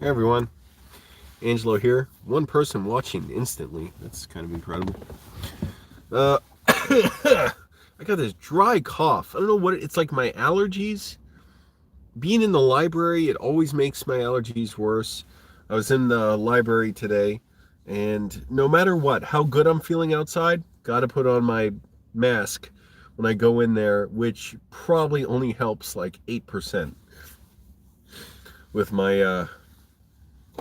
Hey everyone, Angelo here. One person watching instantly. That's kind of incredible. I got this dry cough. I don't know what it's like. My allergies. Being in the library, it always makes my allergies worse. I was in the library today, and no matter what, how good I'm feeling outside, got to put on my mask when I go in there, which probably only helps like 8% with my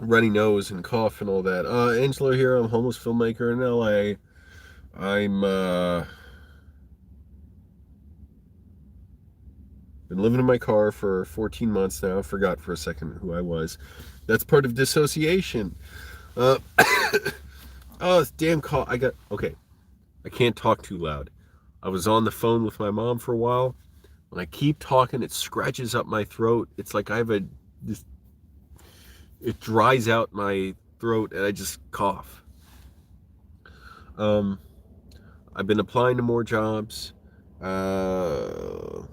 runny nose and cough and all that. Angelo here. I'm a homeless filmmaker in LA. I'm been living in my car for 14 months now. I forgot for a second who I was. That's part of dissociation. Uh, oh, this damn call. Okay. I can't talk too loud. I was on the phone with my mom for a while. When I keep talking, it scratches up my throat. It's like I have it dries out my throat and I just cough. I've been applying to more jobs. I've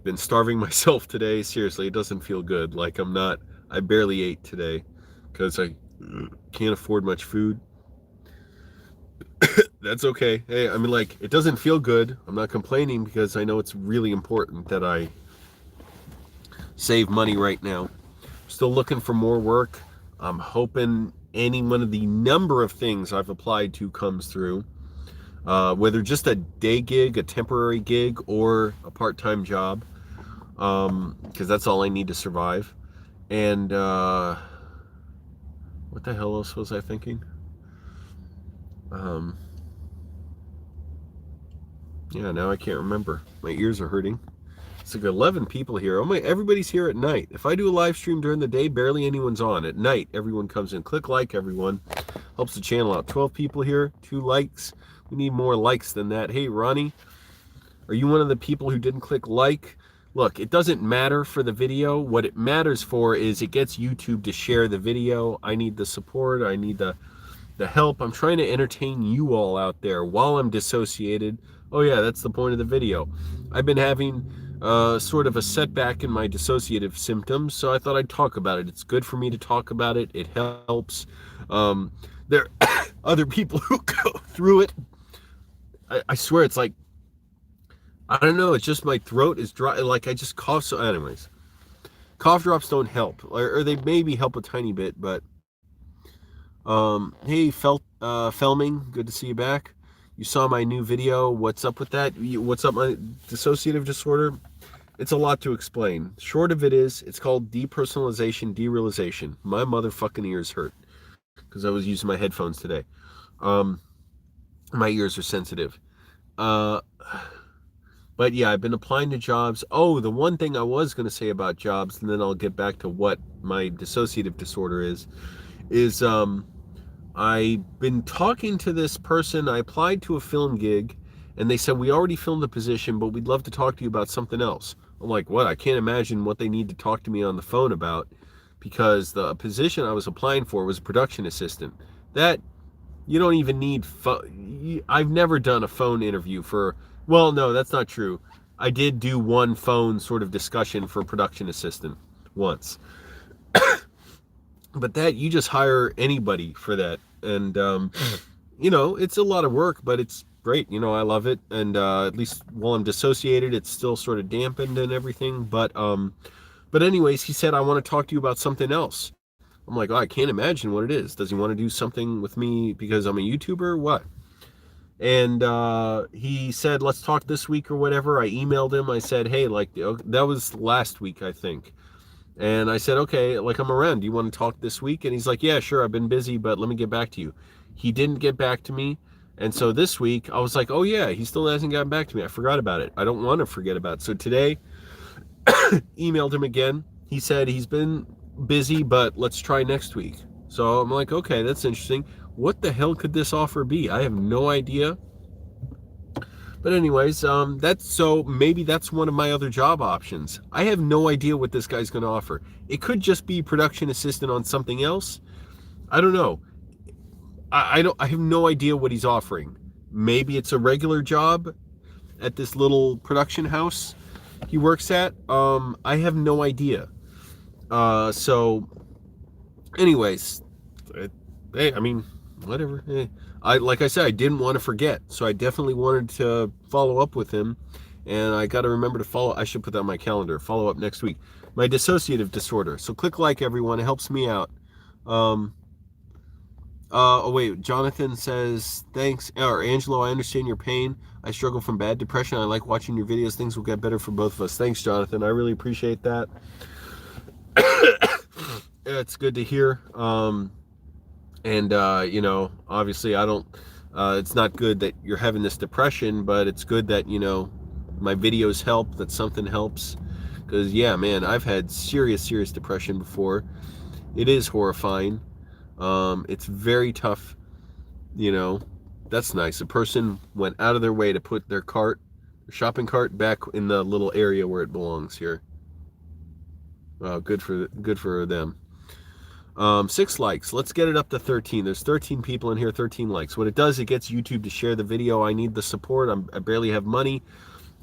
been starving myself today. Seriously, it doesn't feel good. Like I barely ate today because I can't afford much food. That's okay. Hey, I mean, like, it doesn't feel good. I'm not complaining because I know it's really important that I save money right now. Still looking for more work. I'm hoping any one of the number of things I've applied to comes through. Whether just a day gig, a temporary gig, or a part-time job, because that's all I need to survive. And what the hell else was I thinking? Yeah, now I can't remember. My ears are hurting. It's like 11 people here. Oh my, everybody's here at night. If I do a live stream during the day, barely anyone's on. At night, everyone comes in. Click like, everyone. Helps the channel out. 12 people here, 2 likes. We need more likes than that. Hey, Ronnie, are you one of the people who didn't click like? Look, it doesn't matter for the video. What it matters for is it gets YouTube to share the video. I need the support. I need the help. I'm trying to entertain you all out there while I'm dissociated. Oh yeah, that's the point of the video. I've been having sort of a setback in my dissociative symptoms, so I thought I'd talk about it. It's good for me to talk about it. It helps. There are other people who go through it. I swear it's like, I don't know, it's just my throat is dry, like I just cough. So anyways, cough drops don't help, or they maybe help a tiny bit, but hey, Felming, good to see you back. You saw my new video. What's up with that? What's up my dissociative disorder? It's a lot to explain. Short of it is, it's called depersonalization, derealization. My motherfucking ears hurt because I was using my headphones today. My ears are sensitive. But yeah, I've been applying to jobs. Oh, the one thing I was going to say about jobs, and then I'll get back to what my dissociative disorder is I've been talking to this person. I applied to a film gig, and they said, we already filmed the position, but we'd love to talk to you about something else. I'm like, what? I can't imagine what they need to talk to me on the phone about, because the position I was applying for was production assistant. That, you don't even need I've never done a phone interview for, well, no, that's not true. I did do one phone sort of discussion for production assistant once. But that, you just hire anybody for that. And, it's a lot of work, but it's great. I love it. And at least while I'm dissociated, it's still sort of dampened and everything. But anyways, he said, I want to talk to you about something else. I'm like, oh, I can't imagine what it is. Does he want to do something with me because I'm a YouTuber or what? And he said, let's talk this week or whatever. I emailed him. I said, hey, that was last week, I think. And I said, okay, I'm around. Do you want to talk this week? And he's like, yeah, sure. I've been busy, but let me get back to you. He didn't get back to me. And so this week I was like, oh yeah, he still hasn't gotten back to me. I forgot about it. I don't want to forget about it. So today, emailed him again. He said he's been busy, but let's try next week. So I'm like, okay, that's interesting. What the hell could this offer be? I have no idea. But anyways, maybe that's one of my other job options. I have no idea what this guy's going to offer. It could just be production assistant on something else. I don't know. I have no idea what he's offering. Maybe it's a regular job at this little production house he works at. I have no idea. So anyways, hey, I mean, whatever. Hey, like I said, I didn't want to forget, so I definitely wanted to follow up with him, and I got to remember to follow. I should put that on my calendar. Follow up next week. My dissociative disorder. So click like, everyone. It helps me out. Um, oh wait, Jonathan says thanks. Or Angelo, I understand your pain. I struggle from bad depression. I like watching your videos. Things will get better for both of us. Thanks, Jonathan. I really appreciate that. It's good to hear. And you know, obviously I don't, it's not good that you're having this depression, but it's good that, you know, my videos help, that something helps. Because yeah, man, I've had serious depression before. It is horrifying. It's very tough, you know. That's nice. A person went out of their way to put their shopping cart back in the little area where it belongs here. Good for them. 6 likes. Let's get it up to 13. There's 13 people in here, 13 likes. What it does, it gets YouTube to share the video. I need the support. I barely have money.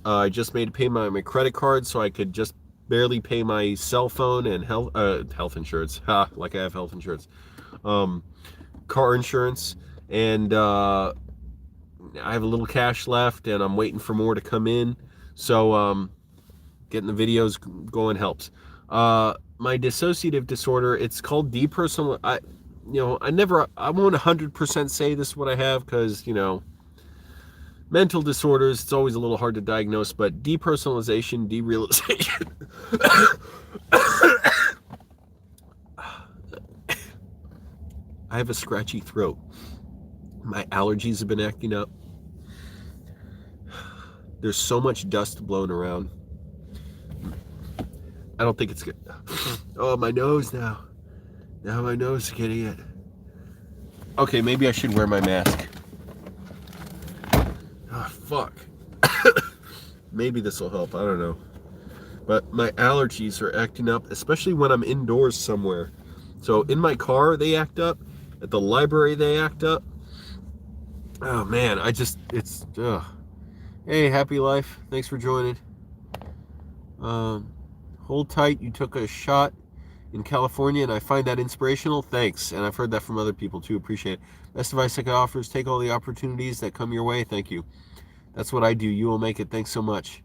I just made a payment on my credit card, so I could just barely pay my cell phone and health insurance. Like I have health insurance. Car insurance. And I have a little cash left, and I'm waiting for more to come in. So getting the videos going helps. My dissociative disorder, it's called depersonal. I won't 100% say this is what I have, because, you know, mental disorders, it's always a little hard to diagnose, but depersonalization, derealization. I have a scratchy throat. My allergies have been acting up. There's so much dust blowing around. I don't think it's good. Oh, my nose now. Now my nose is getting it. Okay, maybe I should wear my mask. Oh, fuck. Maybe this will help. I don't know. But my allergies are acting up, especially when I'm indoors somewhere. So in my car, they act up. At the library, they act up. Oh, man. It's... Hey, Happy Life. Thanks for joining. Hold tight. You took a shot in California, and I find that inspirational. Thanks. And I've heard that from other people too. Appreciate it. Best advice I could offer is take all the opportunities that come your way. Thank you. That's what I do. You will make it. Thanks so much.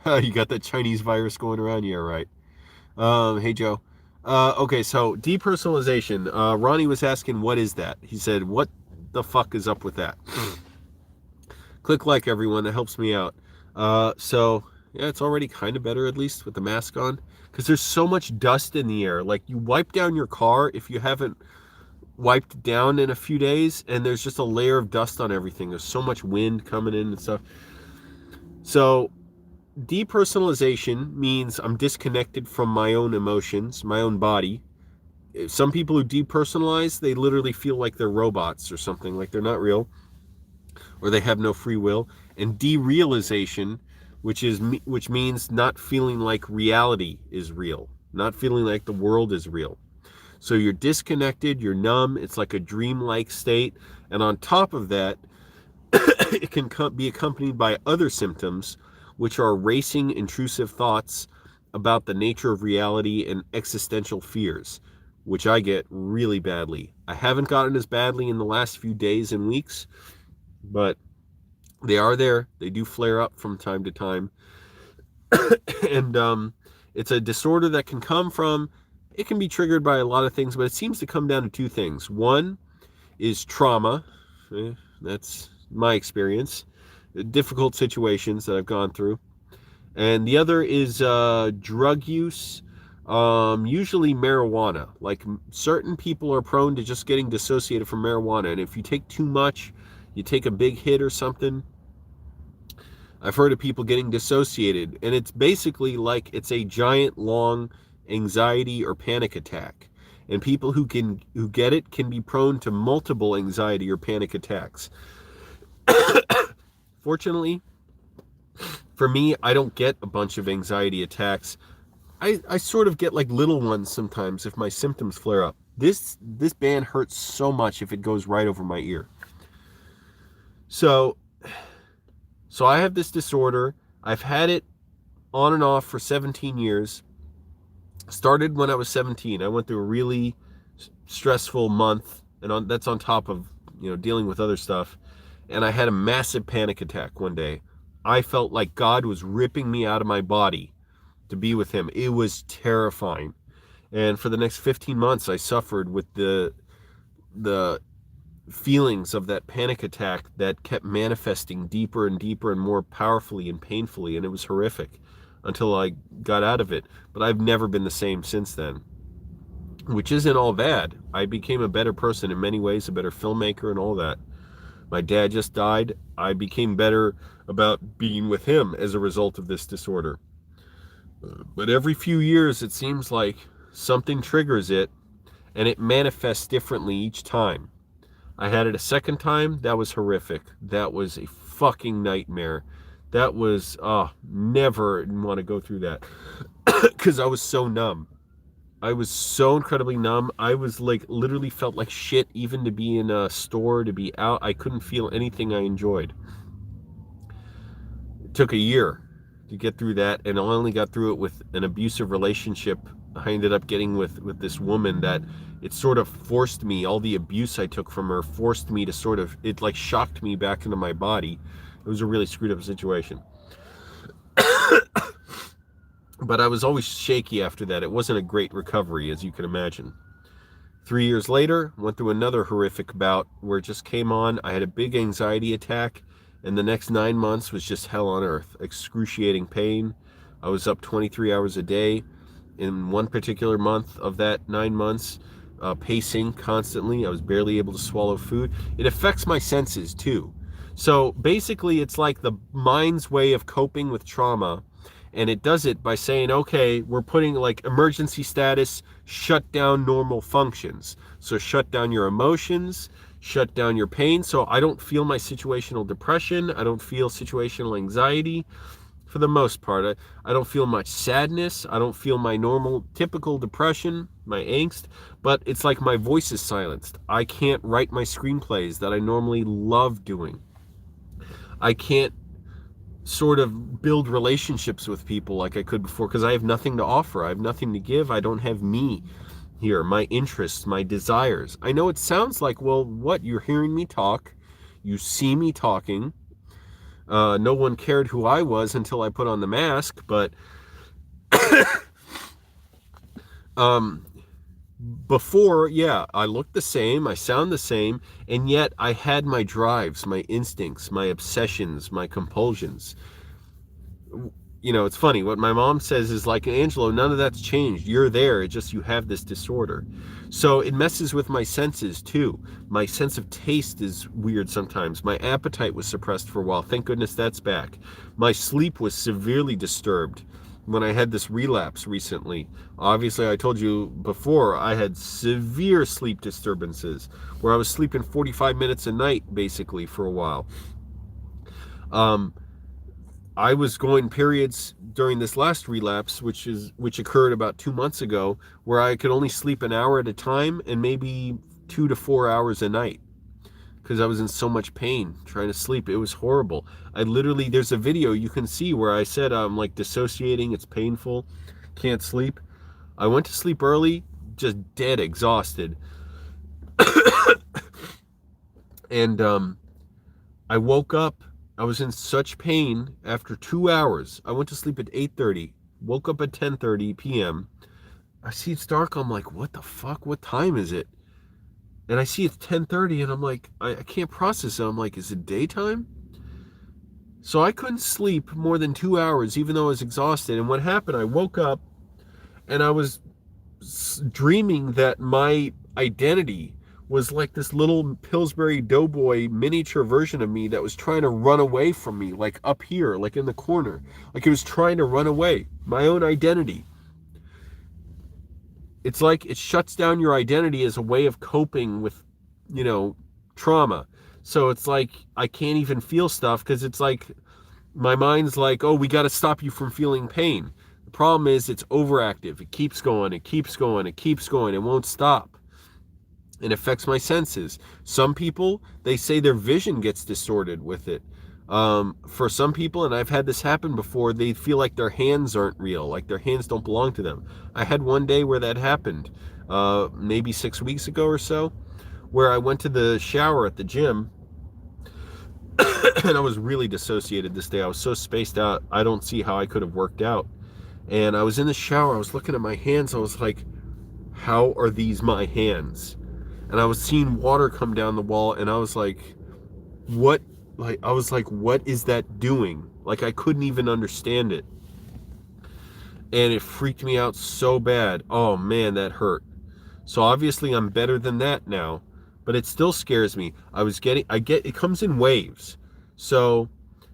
You got that Chinese virus going around? Yeah, right. Hey, Joe. Okay, so depersonalization. Ronnie was asking, what is that? He said, what the fuck is up with that? Click like, everyone. That helps me out. So... yeah, it's already kind of better, at least, with the mask on. Because there's so much dust in the air. Like, you wipe down your car if you haven't wiped down in a few days, and there's just a layer of dust on everything. There's so much wind coming in and stuff. So, depersonalization means I'm disconnected from my own emotions, my own body. Some people who depersonalize, they literally feel like they're robots or something, like they're not real, or they have no free will. And derealization, which means not feeling like reality is real, not feeling like the world is real. So you're disconnected, you're numb, it's like a dreamlike state, and on top of that, it can be accompanied by other symptoms, which are racing, intrusive thoughts about the nature of reality and existential fears, which I get really badly. I haven't gotten as badly in the last few days and weeks, but they are there. They do flare up from time to time. And it's a disorder that can come from, it can be triggered by a lot of things, but it seems to come down to 2 things. One is trauma. That's my experience. Difficult situations that I've gone through. And the other is drug use, usually marijuana. Like, certain people are prone to just getting dissociated from marijuana. And if you take too much, you take a big hit or something, I've heard of people getting dissociated, and it's basically like it's a giant, long anxiety or panic attack. And people who get it can be prone to multiple anxiety or panic attacks. Fortunately, for me, I don't get a bunch of anxiety attacks. I sort of get like little ones sometimes if my symptoms flare up. This band hurts so much if it goes right over my ear. So I have this disorder. I've had it on and off for 17 years. Started when I was 17. I went through a really stressful month, and that's on top of, dealing with other stuff. And I had a massive panic attack one day. I felt like God was ripping me out of my body to be with him. It was terrifying. And for the next 15 months, I suffered with the feelings of that panic attack that kept manifesting deeper and deeper and more powerfully and painfully, and it was horrific until I got out of it. But I've never been the same since then, which isn't all bad. I became a better person in many ways, a better filmmaker and all that. My dad just died. I became better about being with him as a result of this disorder. But every few years, it seems like something triggers it, and it manifests differently each time. I had it a second time. That was horrific. That was a fucking nightmare. That was, never want to go through that because I was so numb. I was so incredibly numb. I was like, literally felt like shit even to be in a store, to be out. I couldn't feel anything I enjoyed. It took a year to get through that, and I only got through it with an abusive relationship I ended up getting with this woman that it sort of forced me, all the abuse I took from her forced me to it like shocked me back into my body. It was a really screwed up situation. But I was always shaky after that. It wasn't a great recovery, as you can imagine. 3 years later, went through another horrific bout where it just came on. I had a big anxiety attack, and the next 9 months was just hell on earth. Excruciating pain. I was up 23 hours a day. In one particular month of that 9 months, pacing constantly. I was barely able to swallow food. It affects my senses too. So basically, it's like the mind's way of coping with trauma, and it does it by saying, okay, we're putting like emergency status, shut down normal functions. So shut down your emotions, shut down your pain. So I don't feel my situational depression. I don't feel situational anxiety. For the most part, I don't feel much sadness. I don't feel my normal, typical depression, my angst, but it's like my voice is silenced. I can't write my screenplays that I normally love doing. I can't sort of build relationships with people like I could before because I have nothing to offer. I have nothing to give. I don't have me here, my interests, my desires. I know it sounds like, well, what? You're hearing me talk. You see me talking. No one cared who I was until I put on the mask, but before, yeah, I looked the same, I sound the same, and yet I had my drives, my instincts, my obsessions, my compulsions. It's funny, what my mom says is like, Angelo, none of that's changed. You're there, it's just you have this disorder. So it messes with my senses too. My sense of taste is weird sometimes. My appetite was suppressed for a while. Thank goodness that's back. My sleep was severely disturbed when I had this relapse recently. Obviously, I told you before, I had severe sleep disturbances where I was sleeping 45 minutes a night basically for a while. I was going periods during this last relapse, which occurred about 2 months ago, where I could only sleep an hour at a time and maybe 2 to 4 hours a night because I was in so much pain trying to sleep. It was horrible. There's a video you can see where I said I'm like dissociating, it's painful, can't sleep. I went to sleep early, just dead exhausted. And I woke up. I was in such pain after 2 hours. I went to sleep at 8:30, woke up at 10:30 p.m. I see it's dark. I'm like, what the fuck? What time is it? And I see it's 10:30 and I'm like, I can't process it. I'm like, is it daytime? So I couldn't sleep more than 2 hours, even though I was exhausted. And what happened, I woke up and I was dreaming that my identity was like this little Pillsbury Doughboy miniature version of me that was trying to run away from me, like up here, like in the corner. Like it was trying to run away. My own identity. It's like it shuts down your identity as a way of coping with, trauma. So it's like I can't even feel stuff because it's like my mind's like, oh, we got to stop you from feeling pain. The problem is it's overactive. It keeps going, it keeps going, it keeps going. It won't stop. It affects my senses. Some people, they say their vision gets distorted with it. For some people, and I've had this happen before, they feel like their hands aren't real, like their hands don't belong to them. I had one day where that happened, maybe 6 weeks ago or so, where I went to the shower at the gym and I was really dissociated this day. I was so spaced out, I don't see how I could have worked out. And I was in the shower, I was looking at my hands, I was like, how are these my hands? And I was seeing water come down the wall, and I was like, what? Like, I was like, what is that doing? Like, I couldn't even understand it. And it freaked me out so bad. Oh man, that hurt. So obviously I'm better than that now, but it still scares me. It comes in waves. So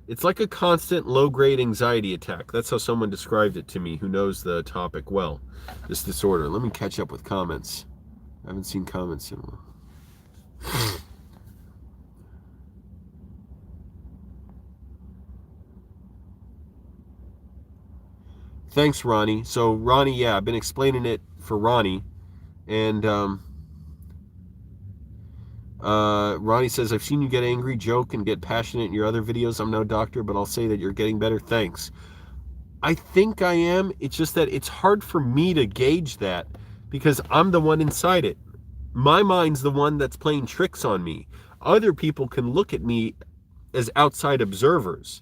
it's like a constant low-grade anxiety attack. That's how someone described it to me who knows the topic well, this disorder. Let me catch up with comments. I haven't seen comments in a while. Thanks, Ronnie. So Ronnie, yeah, I've been explaining it for Ronnie, and Ronnie says, I've seen you get angry, joke, and get passionate in your other videos. I'm no doctor, but I'll say that you're getting better. Thanks. I think I am. It's just that it's hard for me to gauge that because I'm the one inside it. My mind's the one that's playing tricks on me. Other people can look at me as outside observers,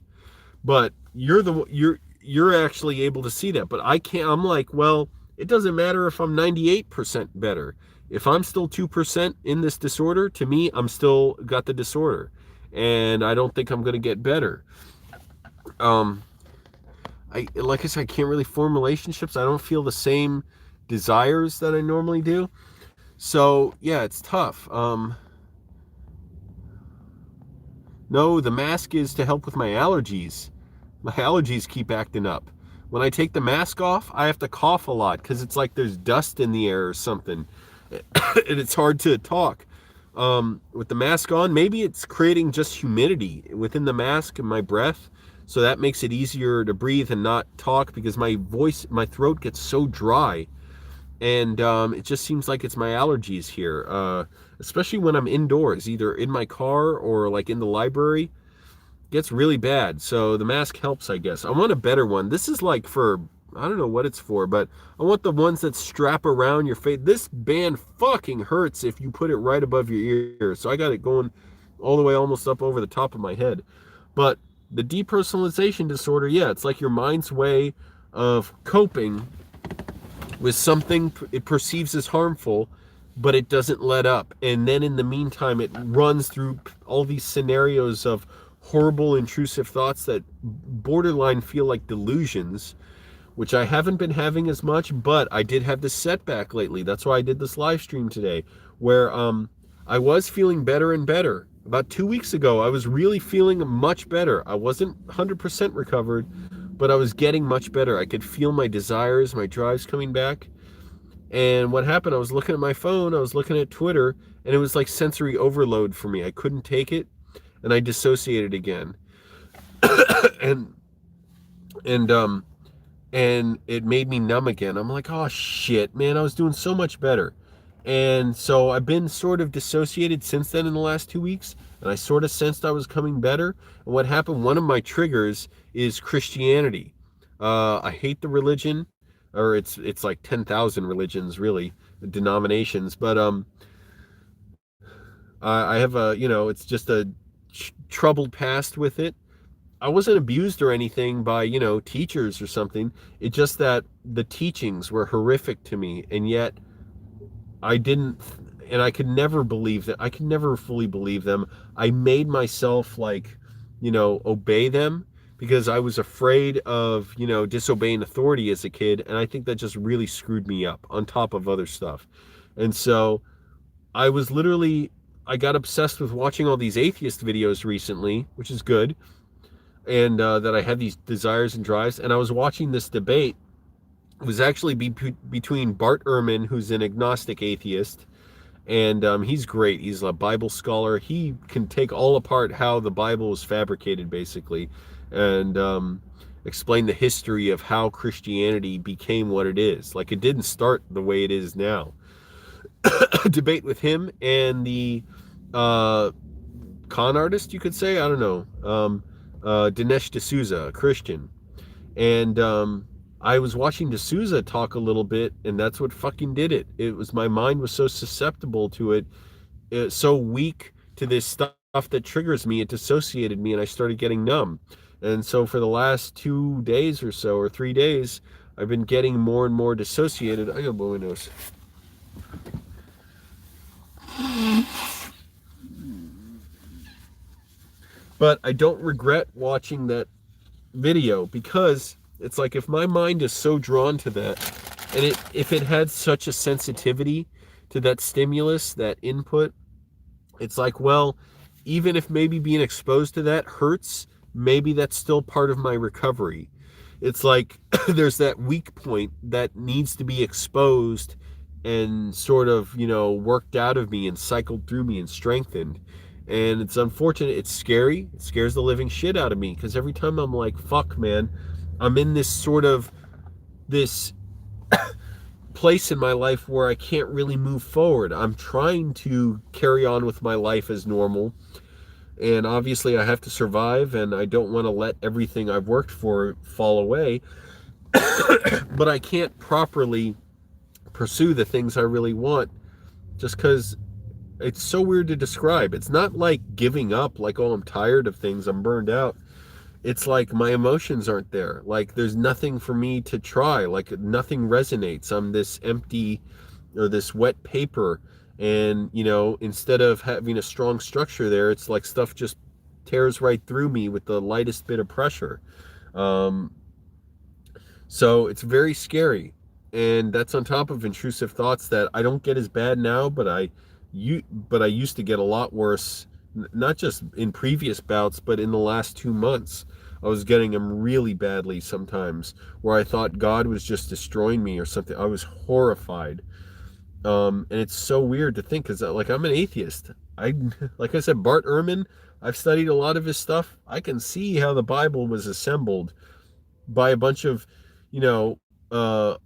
but you're actually able to see that. But I can't. I'm like, well, it doesn't matter if I'm 98% better. If I'm still 2% in this disorder, to me, I'm still got the disorder, and I don't think I'm going to get better. Like I said, I can't really form relationships. I don't feel the same desires that I normally do. So yeah, it's tough. No, the mask is to help with my allergies. My allergies keep acting up. When I take the mask off, I have to cough a lot because it's like there's dust in the air or something. And it's hard to talk. With the mask on, maybe it's creating just humidity within the mask and my breath. So that makes it easier to breathe and not talk because my throat gets so dry. And it just seems like it's my allergies here, especially when I'm indoors, either in my car or like in the library. It gets really bad. So the mask helps, I guess. I want a better one. This is like for, I don't know what it's for, but I want the ones that strap around your face. This band fucking hurts if you put it right above your ear. So I got it going all the way almost up over the top of my head. But the depersonalization disorder, yeah, it's like your mind's way of coping with something it perceives as harmful, but it doesn't let up. And then in the meantime, it runs through all these scenarios of horrible, intrusive thoughts that borderline feel like delusions, which I haven't been having as much, but I did have this setback lately. That's why I did this live stream today, where I was feeling better and better. About 2 weeks ago, I was really feeling much better. I wasn't 100% recovered, but I was getting much better. I could feel my desires, my drives coming back. And what happened, I was looking at my phone, I was looking at Twitter, and it was like sensory overload for me. I couldn't take it, and I dissociated again. and it made me numb again. I'm like, oh shit, man, I was doing so much better. And so I've been sort of dissociated since then in the last 2 weeks, and I sort of sensed I was coming better. And what happened, one of my triggers is Christianity. I hate the religion, or it's like 10,000 religions, really, denominations. But I have a, it's just a troubled past with it. I wasn't abused or anything by, teachers or something. It's just that the teachings were horrific to me, and yet I didn't, and I could never believe that. I could never fully believe them. I made myself obey them because I was afraid of, disobeying authority as a kid. And I think that just really screwed me up on top of other stuff. And so I got obsessed with watching all these atheist videos recently, which is good. And that I had these desires and drives. And I was watching this debate. It was actually between Bart Ehrman, who's an agnostic atheist, and he's great. He's a Bible scholar. He can take all apart how the Bible was fabricated, basically, and explain the history of how Christianity became what it is. Like, it didn't start the way it is now. Debate with him and the con artist, you could say. I don't know. Dinesh D'Souza, a Christian. And I was watching D'Souza talk a little bit, and that's what fucking did it. It was my mind was so susceptible to it, so weak to this stuff that triggers me. It dissociated me, and I started getting numb. And so for the last 2 days or so, or 3 days, I've been getting more and more dissociated. I gotta blow my nose. But I don't regret watching that video, because it's like, if my mind is so drawn to that, and if it had such a sensitivity to that stimulus, that input, it's like, well, even if maybe being exposed to that hurts, maybe that's still part of my recovery. It's like there's that weak point that needs to be exposed and sort of, worked out of me and cycled through me and strengthened. And it's unfortunate. It's scary. It scares the living shit out of me, because every time I'm like, fuck, man, I'm in this place in my life where I can't really move forward. I'm trying to carry on with my life as normal, and obviously I have to survive, and I don't want to let everything I've worked for fall away. But I can't properly pursue the things I really want, just because it's so weird to describe. It's not like giving up, like, oh, I'm tired of things, I'm burned out. It's like my emotions aren't there. Like, there's nothing for me to try. Like, nothing resonates. I'm this empty, or this wet paper. And, instead of having a strong structure there, it's like stuff just tears right through me with the lightest bit of pressure. So it's very scary. And that's on top of intrusive thoughts that I don't get as bad now, but I used to get a lot worse, not just in previous bouts, but in the last 2 months. I was getting them really badly sometimes, where I thought God was just destroying me or something. I was horrified. And it's so weird to think, because like, I'm an atheist. Like I said, Bart Ehrman, I've studied a lot of his stuff. I can see how the Bible was assembled by a bunch of,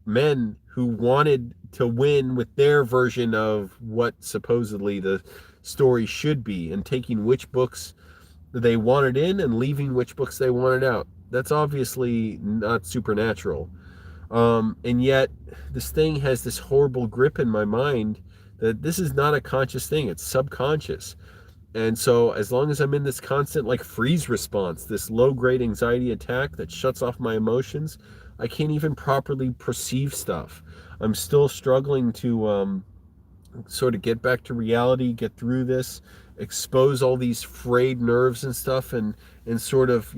men who wanted to win with their version of what supposedly the story should be, and taking which books they wanted in and leaving which books they wanted out. That's obviously not supernatural. And yet this thing has this horrible grip in my mind that this is not a conscious thing, it's subconscious. And so as long as I'm in this constant like freeze response, this low-grade anxiety attack that shuts off my emotions, I can't even properly perceive stuff. I'm still struggling to sort of get back to reality, get through this, expose all these frayed nerves and stuff, and sort of,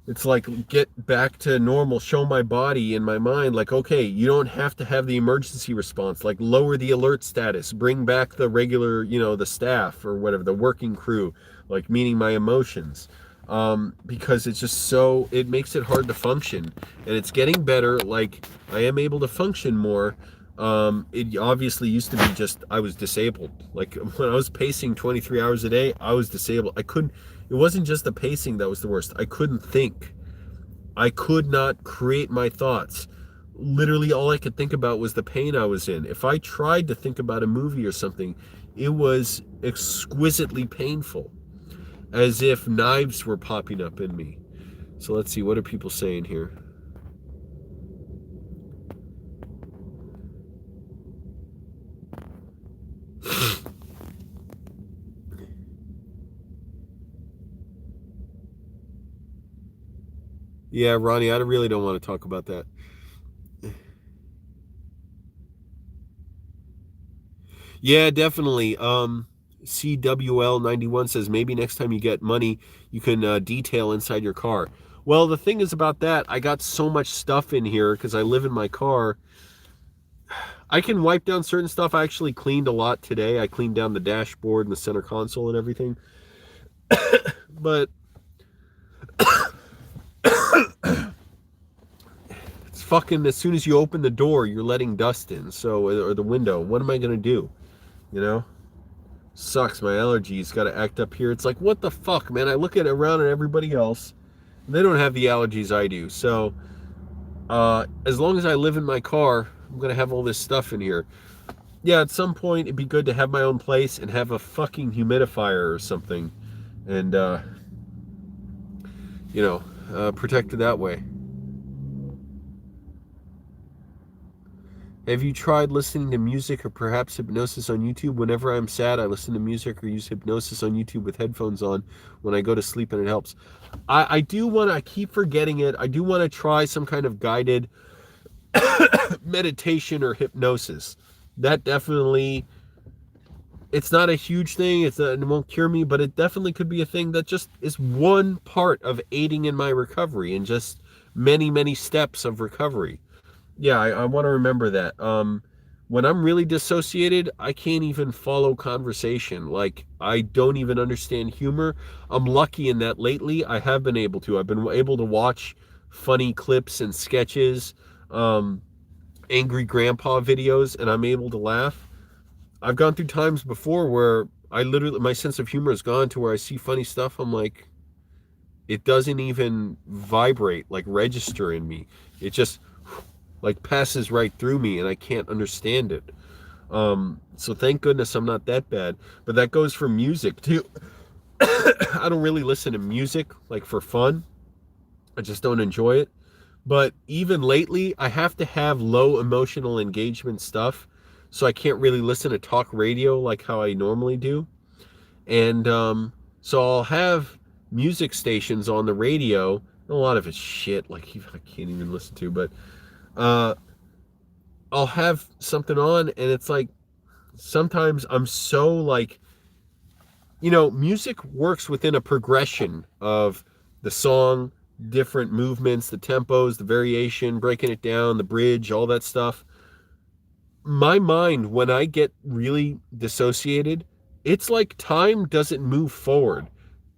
it's like get back to normal, show my body and my mind, like, okay, you don't have to have the emergency response, like lower the alert status, bring back the regular, the staff or whatever, the working crew, like meaning my emotions. Because it's just so, it makes it hard to function, and it's getting better. Like, I am able to function more. It obviously used to be just, I was disabled. Like, when I was pacing 23 hours a day, I was disabled. It wasn't just the pacing that was the worst. I couldn't think. I could not create my thoughts. Literally all I could think about was the pain I was in. If I tried to think about a movie or something, it was exquisitely painful, as if knives were popping up in me. So let's see, what are people saying here? Yeah, Ronnie, I really don't want to talk about that. Yeah, definitely. CWL91 says maybe next time you get money, you can detail inside your car. Well, the thing is about that, I got so much stuff in here because I live in my car. I can wipe down certain stuff. I actually cleaned a lot today. I cleaned down the dashboard and the center console and everything. But it's fucking, as soon as you open the door, you're letting dust in. So, or the window. What am I going to do? Sucks. My allergies got to act up here. It's like, what the fuck, man? I look at around at everybody else. They don't have the allergies I do. So, as long as I live in my car, I'm going to have all this stuff in here. Yeah, at some point, it'd be good to have my own place and have a fucking humidifier or something. And, you know, protected that way. Have you tried listening to music or perhaps hypnosis on YouTube? Whenever I'm sad, I listen to music or use hypnosis on YouTube with headphones on when I go to sleep, and it helps. I do want to, I keep forgetting it. I do want to try some kind of guided meditation or hypnosis. That definitely, it's not a huge thing. It won't cure me, but it definitely could be a thing that just is one part of aiding in my recovery and just many, many steps of recovery. Yeah, I want to remember that. When I'm really dissociated, I can't even follow conversation. Like, I don't even understand humor. I'm lucky in that lately I have been able to. I've been able to watch funny clips and sketches, angry grandpa videos, and I'm able to laugh. I've gone through times before where I literally, my sense of humor is gone to where I see funny stuff. I'm like, it doesn't even vibrate, like register in me. It just like passes right through me and I can't understand it. So thank goodness I'm not that bad. But that goes for music too. I don't really listen to music like for fun. I just don't enjoy it. But even lately, I have to have low emotional engagement stuff. So I can't really listen to talk radio like how I normally do. And so I'll have music stations on the radio. A lot of it's shit, like I can't even listen to, but I'll have something on and it's like sometimes I'm so like, music works within a progression of the song, different movements, the tempos, the variation, breaking it down, the bridge, all that stuff. My mind, when I get really dissociated, it's like time doesn't move forward.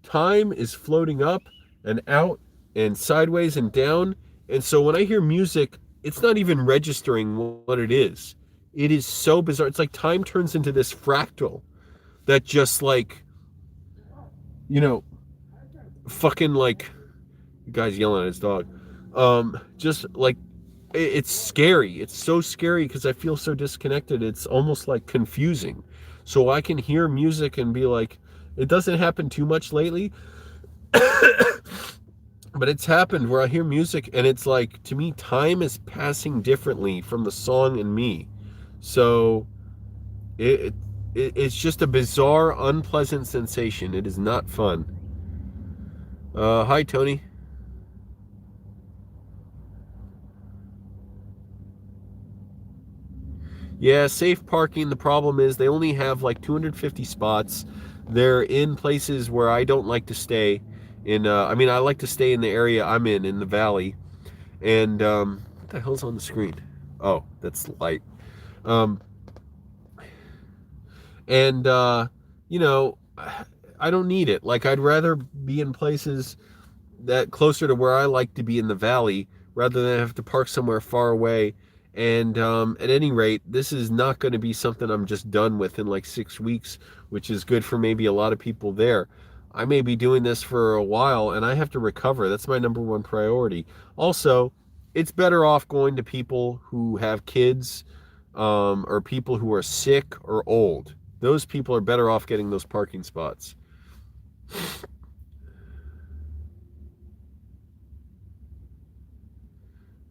Time is floating up and out and sideways and down. And so when I hear music, it's not even registering what it is. It is so bizarre. It's like time turns into this fractal that just like, you know, fucking like, the guy's yelling at his dog. Just like, it's scary. It's so scary because I feel so disconnected. It's almost like confusing. So I can hear music and be like, it doesn't happen too much lately, but it's happened where I hear music and it's like, to me, time is passing differently from the song and me. So it's just a bizarre, unpleasant sensation. It is not fun. Hi, Tony. Yeah, safe parking. The problem is they only have like 250 spots. They're in places where I don't like to stay. I mean, I like to stay in the area I'm in the valley. And what the hell's on the screen? Oh, that's light. Um, and you know, I don't need it. Like, I'd rather be in places that closer to where I like to be in the valley rather than have to park somewhere far away. And at any rate, this is not going to be something I'm just done with in like 6 weeks, which is good for maybe a lot of people there. I may be doing this for a while and I have to recover. That's my number one priority. Also, it's better off going to people who have kids, or people who are sick or old. Those people are better off getting those parking spots.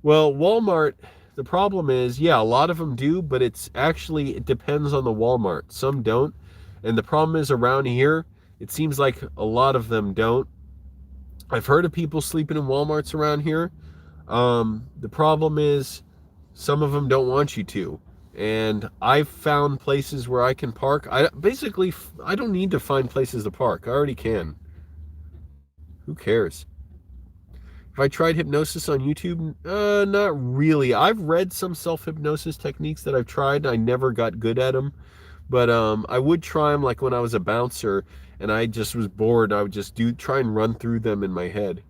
Well, Walmart, the problem is, yeah, a lot of them do, but it depends on the Walmart. Some don't. And the problem is around here, it seems like a lot of them don't. I've heard of people sleeping in Walmarts around here. The problem is some of them don't want you to. And I've found places where I can park. I don't need to find places to park. I already can. Who cares? Have I tried hypnosis on YouTube? Not really. I've read some self-hypnosis techniques that I've tried. I never got good at them. But I would try them like when I was a bouncer and I just was bored. I would just try and run through them in my head.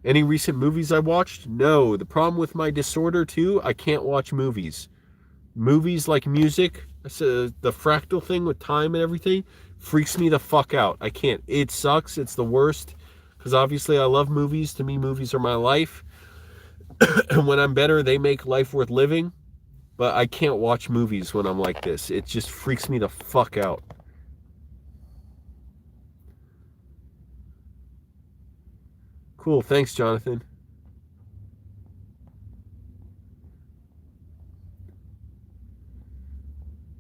Any recent movies I watched? No. The problem with my disorder too, I can't watch movies. Movies like music, the fractal thing with time and everything, freaks me the fuck out. I can't. It sucks. It's the worst. Because obviously I love movies. To me, movies are my life. And when I'm better, they make life worth living. But I can't watch movies when I'm like this. It just freaks me the fuck out. Cool. Thanks, Jonathan.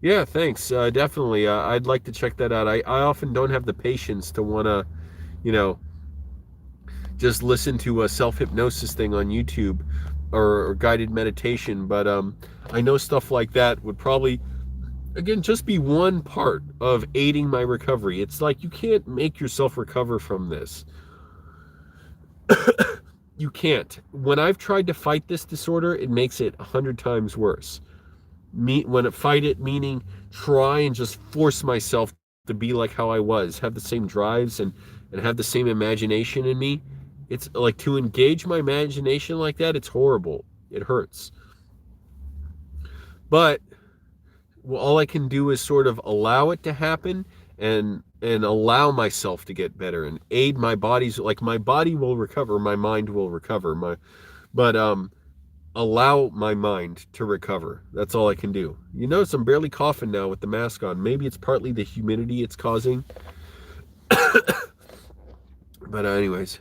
Yeah, thanks. Definitely. I'd like to check that out. I often don't have the patience to want to, you know, just listen to a self-hypnosis thing on YouTube or guided meditation. But I know stuff like that would probably, again, just be one part of aiding my recovery. It's like you can't make yourself recover from this. You can't. When I've tried to fight this disorder, it makes it 100 times worse. When I fight it, meaning try and just force myself to be like how I was, have the same drives and have the same imagination in me. It's like to engage my imagination like that, it's horrible. It hurts. But well, all I can do is sort of allow it to happen and allow myself to get better and aid my body's, like my body will recover, my mind will recover, but allow my mind to recover. That's all I can do. You notice I'm barely coughing now with the mask on. Maybe it's partly the humidity it's causing. But anyways,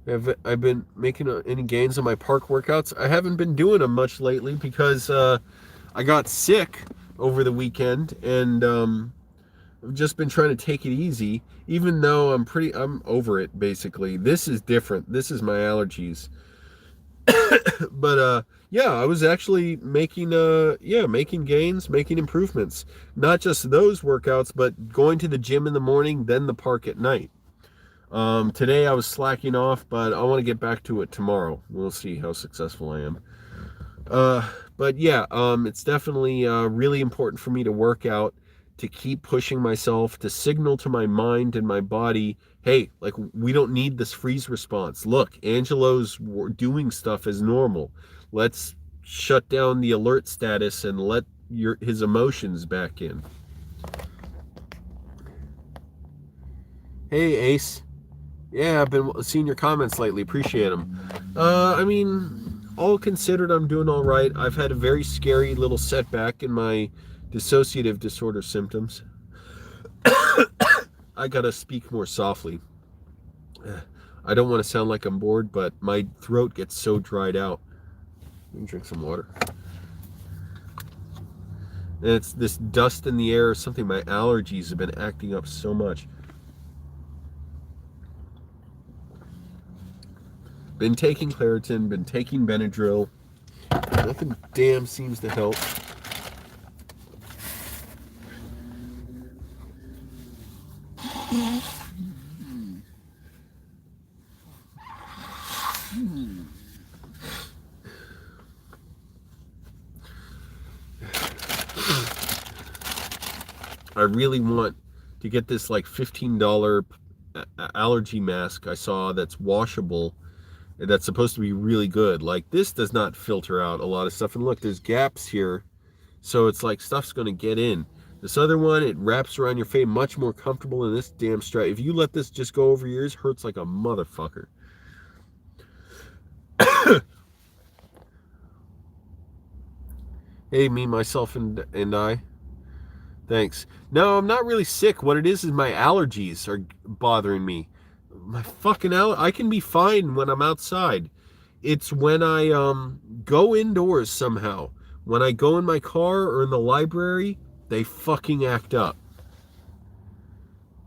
I've been making any gains on my park workouts. I haven't been doing them much lately because I got sick over the weekend, and I've just been trying to take it easy, even though I'm over it basically. This is different. This is my allergies. But yeah, I was actually making making gains, making improvements. Not just those workouts, but going to the gym in the morning, then the park at night. Today I was slacking off, but I want to get back to it tomorrow. We'll see how successful I am. But yeah, it's definitely really important for me to work out, to keep pushing myself, to signal to my mind and my body, hey, like, we don't need this freeze response. Look, Angelo's doing stuff as normal. Let's shut down the alert status and let his emotions back in. Hey, Ace. Yeah, I've been seeing your comments lately. Appreciate them. I mean, all considered, I'm doing all right. I've had a very scary little setback in my dissociative disorder symptoms. I gotta speak more softly. I don't want to sound like I'm bored, but my throat gets so dried out. Let me drink some water. And it's this dust in the air or something. My allergies have been acting up so much. Been taking Claritin, been taking Benadryl. Nothing damn seems to help. I really want to get this like $15 allergy mask I saw that's washable, that's supposed to be really good. Like, this does not filter out a lot of stuff. And look, there's gaps here, so it's like stuff's going to get in. This other one, it wraps around your face, much more comfortable than this damn strap. If you let this just go over your ears, hurts like a motherfucker. Hey, me, myself, and I. Thanks. No, I'm not really sick. What it is my allergies are bothering me. My fucking I can be fine when I'm outside. It's when I go indoors somehow. When I go in my car or in the library, they fucking act up.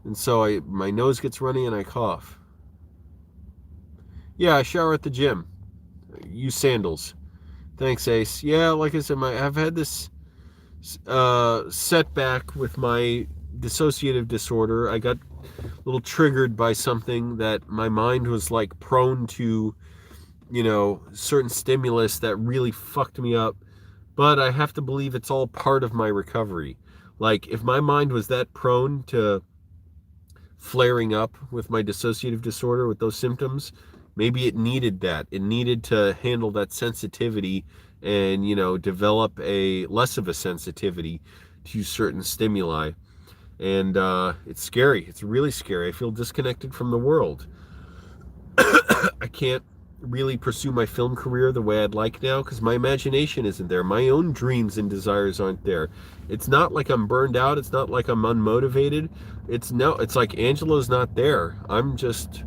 And so my nose gets runny and I cough. Yeah, I shower at the gym. Use sandals. Thanks, Ace. Yeah, like I said, I've had this setback with my dissociative disorder. I got a little triggered by something that my mind was like prone to, certain stimulus that really fucked me up. But I have to believe it's all part of my recovery. Like, if my mind was that prone to flaring up with my dissociative disorder, with those symptoms, maybe it needed that. It needed to handle that sensitivity and, develop a less of a sensitivity to certain stimuli. And it's scary. It's really scary. I feel disconnected from the world. I can't really pursue my film career the way I'd like now because my imagination isn't there. My own dreams and desires aren't there. It's not like I'm burned out. It's not like I'm unmotivated. It's like Angelo's not there. I'm just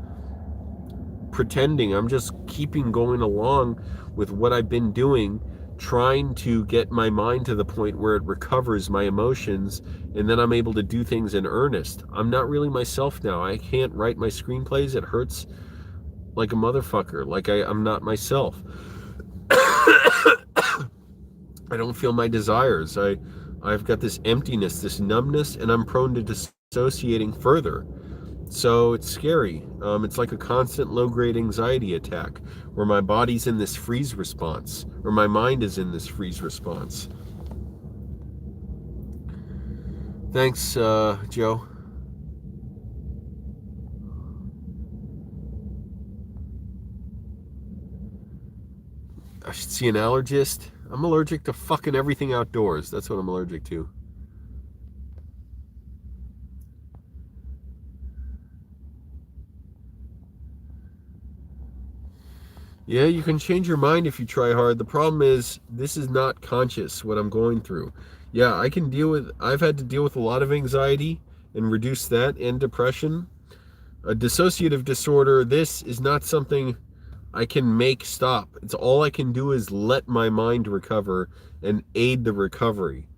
pretending. I'm just keeping going along with what I've been doing, trying to get my mind to the point where it recovers my emotions, and then I'm able to do things in earnest. I'm not really myself now. I can't write my screenplays. It hurts like a motherfucker. Like I'm not myself. I don't feel my desires. I've got this emptiness, this numbness, and I'm prone to dissociating further. So it's scary. It's like a constant low-grade anxiety attack where my body's in this freeze response, or my mind is in this freeze response. Thanks, Joe. I should see an allergist. I'm allergic to fucking everything outdoors. That's what I'm allergic to. Yeah, you can change your mind if you try hard. The problem is, this is not conscious, what I'm going through. Yeah, I've had to deal with a lot of anxiety and reduce that, and depression. A dissociative disorder, this is not something I can make stop. It's all I can do is let my mind recover and aid the recovery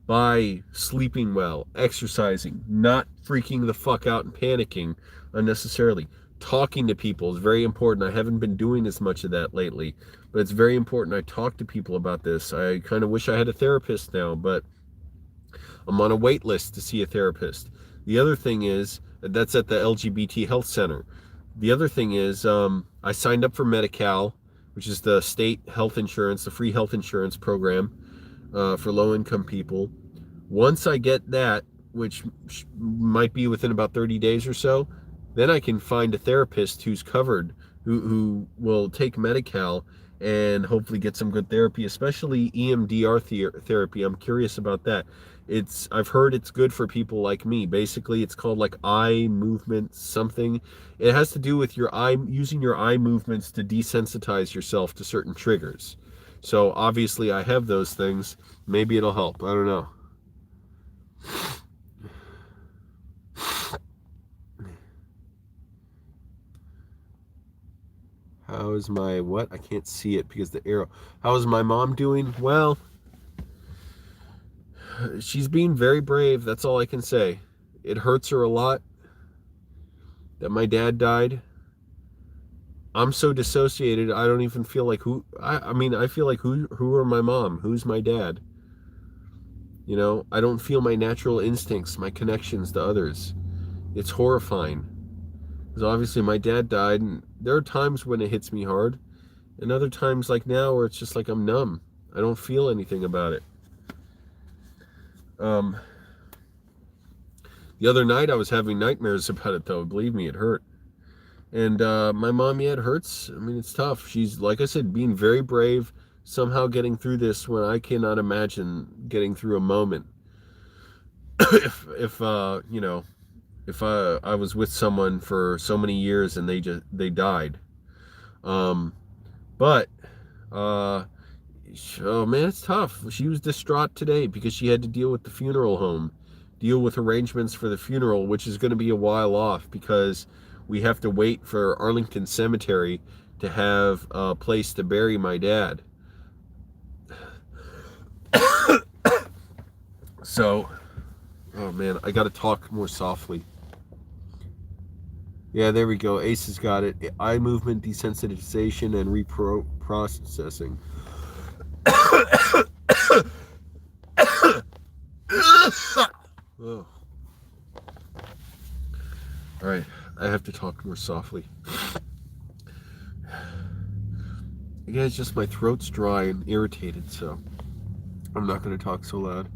by sleeping well, exercising, not freaking the fuck out and panicking unnecessarily. Talking to people is very important. I haven't been doing as much of that lately, but it's very important I talk to people about this. I kind of wish I had a therapist now, but I'm on a wait list to see a therapist. The other thing is, that's at the LGBT Health Center. The other thing is, I signed up for Medi-Cal, which is the state health insurance, the free health insurance program for low-income people. Once I get that, which might be within about 30 days or so, then I can find a therapist who's covered, who will take Medi-Cal and hopefully get some good therapy, especially EMDR therapy. I'm curious about that. I've heard it's good for people like me. Basically, it's called like eye movement something. It has to do with using your eye movements to desensitize yourself to certain triggers. So obviously I have those things. Maybe it'll help. I don't know. How is my what? I can't see it because the arrow. How is my mom doing? Well, she's being very brave. That's all I can say. It hurts her a lot that my dad died. I'm so dissociated, I don't even feel like I feel like who are my mom? Who's my dad? You know, I don't feel my natural instincts, my connections to others. It's horrifying. Because obviously my dad died, and there are times when it hits me hard, and other times like now where it's just like I'm numb. I don't feel anything about it. The other night I was having nightmares about it though. Believe me, it hurt. And my mom, yeah, it hurts. I mean, it's tough. She's, like I said, being very brave, somehow getting through this when I cannot imagine getting through a moment. if I was with someone for so many years and they died. But oh man, it's tough. She was distraught today because she had to deal with the funeral home, deal with arrangements for the funeral, which is going to be a while off because we have to wait for Arlington Cemetery to have a place to bury my dad. So, oh man, I got to talk more softly. Yeah, there we go. Ace has got it. Eye movement desensitization and reprocessing. Oh. All right, I have to talk more softly. Again, it's just my throat's dry and irritated, so I'm not going to talk so loud.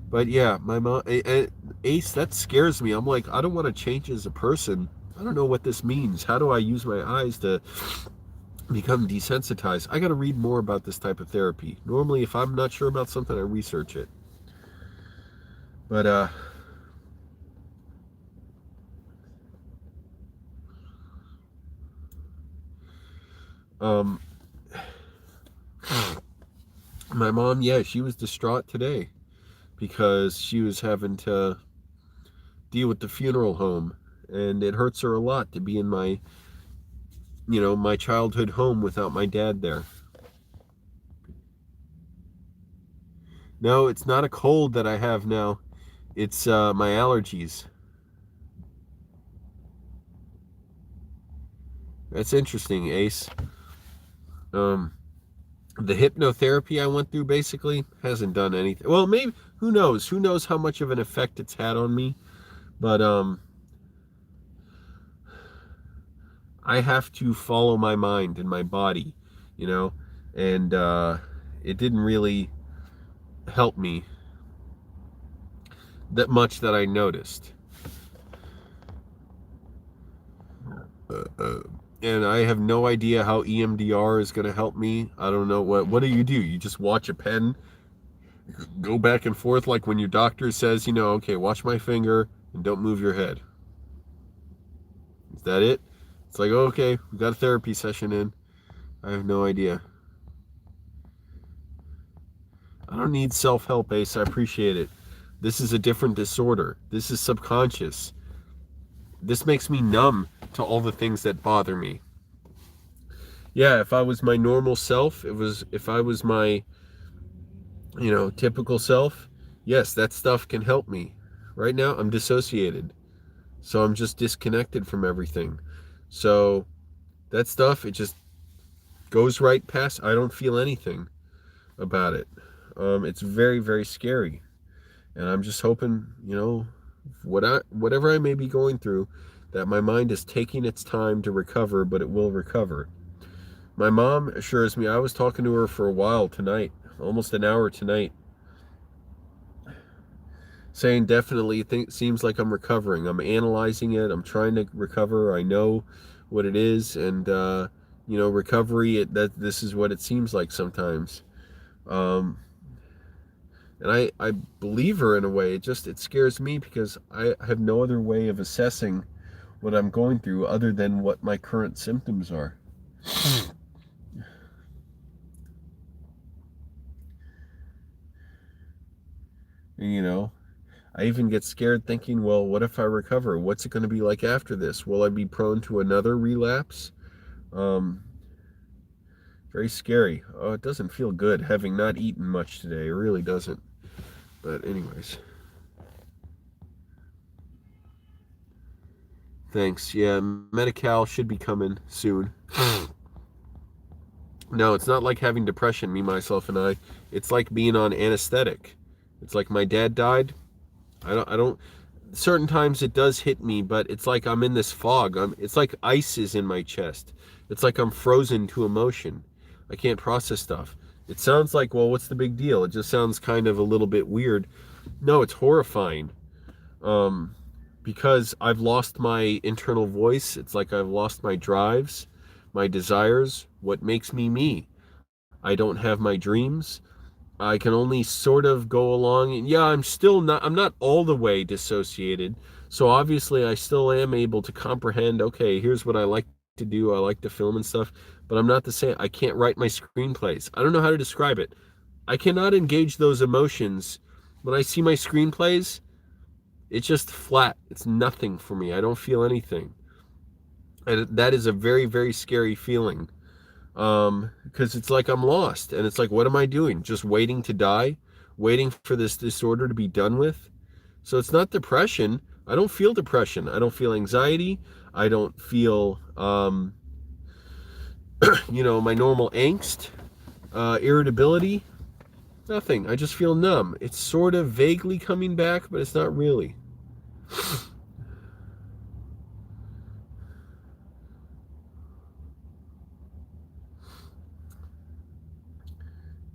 But yeah, my mom, Ace, that scares me. I'm like, I don't want to change as a person. I don't know what this means. How do I use my eyes to become desensitized? I got to read more about this type of therapy. Normally, if I'm not sure about something, I research it. But my mom, yeah, she was distraught today because she was having to deal with the funeral home, and it hurts her a lot to be in my my childhood home without my dad there. No, it's not a cold that I have now. It's my allergies. That's interesting, Ace. Um, the hypnotherapy I went through basically hasn't done anything. Well, maybe, who knows? Who knows how much of an effect it's had on me? But I have to follow my mind and my body, and it didn't really help me that much that I noticed. And I have no idea how EMDR is going to help me. I don't know what do? You just watch a pen go back and forth like when your doctor says, okay, watch my finger and don't move your head. Is that it? It's like, okay, we got a therapy session in. I have no idea. I don't need self-help, Ace. I appreciate it. This is a different disorder. This is subconscious. This makes me numb to all the things that bother me. Yeah, if I was my normal self, if I was my, typical self, yes, that stuff can help me. Right now, I'm dissociated. So I'm just disconnected from everything. So that stuff, it just goes right past. I don't feel anything about it. It's very, very scary. And I'm just hoping, whatever I may be going through, that my mind is taking its time to recover, but it will recover. My mom assures me, I was talking to her for a while tonight, almost an hour tonight, saying definitely seems like I'm recovering. I'm analyzing it. I'm trying to recover. I know what it is, and recovery. This is what it seems like sometimes. And I believe her in a way. It scares me because I have no other way of assessing what I'm going through other than what my current symptoms are. I even get scared thinking, well, what if I recover? What's it going to be like after this? Will I be prone to another relapse? Very scary. Oh, it doesn't feel good having not eaten much today. It really doesn't. But anyways. Thanks. Yeah, Medi-Cal should be coming soon. No, it's not like having depression, me, myself, and I. It's like being on anesthetic. It's like my dad died. I don't, certain times it does hit me, but it's like I'm in this fog. It's like ice is in my chest. It's like I'm frozen to emotion. I can't process stuff. It sounds like, well, what's the big deal? It just sounds kind of a little bit weird. No, it's horrifying. Because I've lost my internal voice. It's like I've lost my drives, my desires, what makes me me. I don't have my dreams. I can only sort of go along. And yeah, I'm not all the way dissociated. So obviously I still am able to comprehend, okay, here's what I like to do. I like to film and stuff, but I'm not the same. I can't write my screenplays. I don't know how to describe it. I cannot engage those emotions. When I see my screenplays, it's just flat. It's nothing for me. I don't feel anything. And that is a very, very scary feeling. Because it's like I'm lost. And it's like, what am I doing? Just waiting to die? Waiting for this disorder to be done with? So it's not depression. I don't feel depression. I don't feel anxiety. I don't feel, my normal angst, irritability. Nothing. I just feel numb. It's sort of vaguely coming back, but it's not really.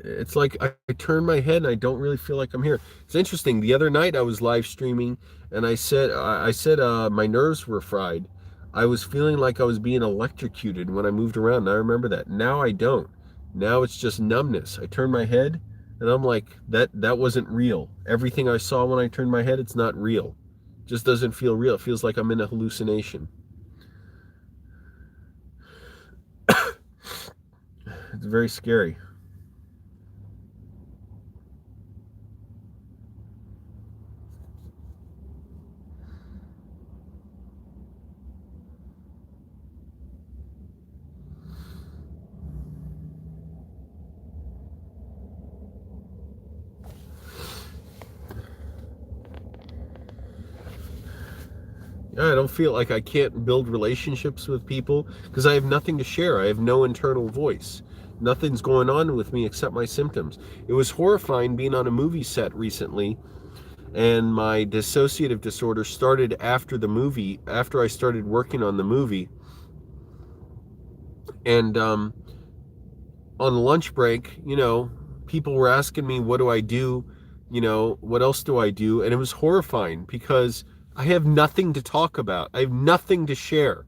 It's like I turn my head and I don't really feel like I'm here. It's interesting. The other night I was live streaming and I said my nerves were fried. I was feeling like I was being electrocuted when I moved around. And I remember that. Now I don't. Now it's just numbness. I turn my head and I'm like, that wasn't real. Everything I saw when I turned my head, it's not real. It just doesn't feel real. It feels like I'm in a hallucination. It's very scary. I don't feel like I can't build relationships with people because I have nothing to share. I have no internal voice. Nothing's going on with me except my symptoms. It was horrifying being on a movie set recently, and my dissociative disorder started after the movie, after I started working on the movie. And on lunch break, people were asking me, what do I do? What else do I do? And it was horrifying because I have nothing to talk about. I have nothing to share.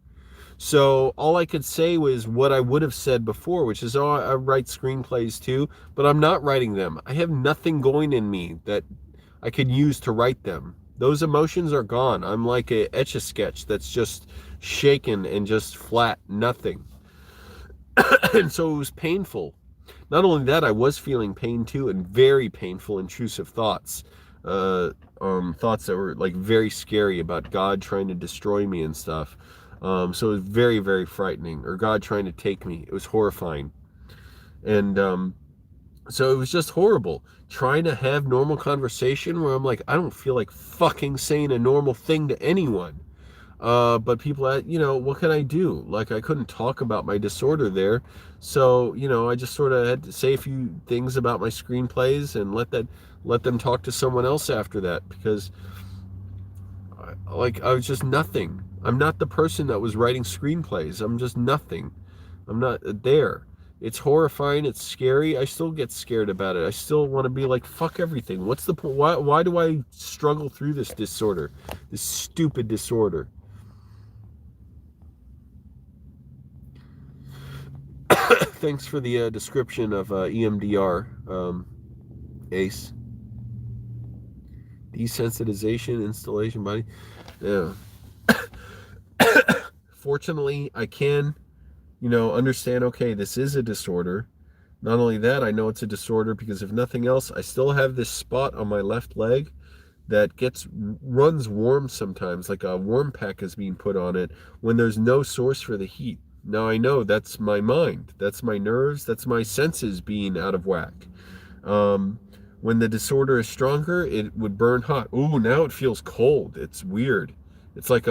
So all I could say was what I would have said before, which is, oh, I write screenplays too, but I'm not writing them. I have nothing going in me that I could use to write them. Those emotions are gone. I'm like a Etch-a-Sketch that's just shaken and just flat, nothing. And so it was painful. Not only that, I was feeling pain too, and very painful, intrusive thoughts. Thoughts that were like very scary about God trying to destroy me and stuff. So it was very, very frightening. Or God trying to take me. It was horrifying. And so it was just horrible. Trying to have normal conversation where I'm like, I don't feel like fucking saying a normal thing to anyone. But people, what can I do? Like, I couldn't talk about my disorder there. So, I just sort of had to say a few things about my screenplays and let them talk to someone else after that, because I was just nothing. I'm not the person that was writing screenplays. I'm just nothing. I'm not there. It's horrifying. It's scary. I still get scared about it. I still want to be like, fuck everything. What's the point? Why do I struggle through this disorder? This stupid disorder. Thanks for the description of EMDR, Ace. Desensitization, installation, body. Yeah. Fortunately, I can, understand, okay, this is a disorder. Not only that, I know it's a disorder because if nothing else, I still have this spot on my left leg that runs warm sometimes, like a warm pack is being put on it when there's no source for the heat. Now I know that's my mind, that's my nerves, that's my senses being out of whack. When the disorder is stronger, it would burn hot. Ooh, now it feels cold. It's weird. It's like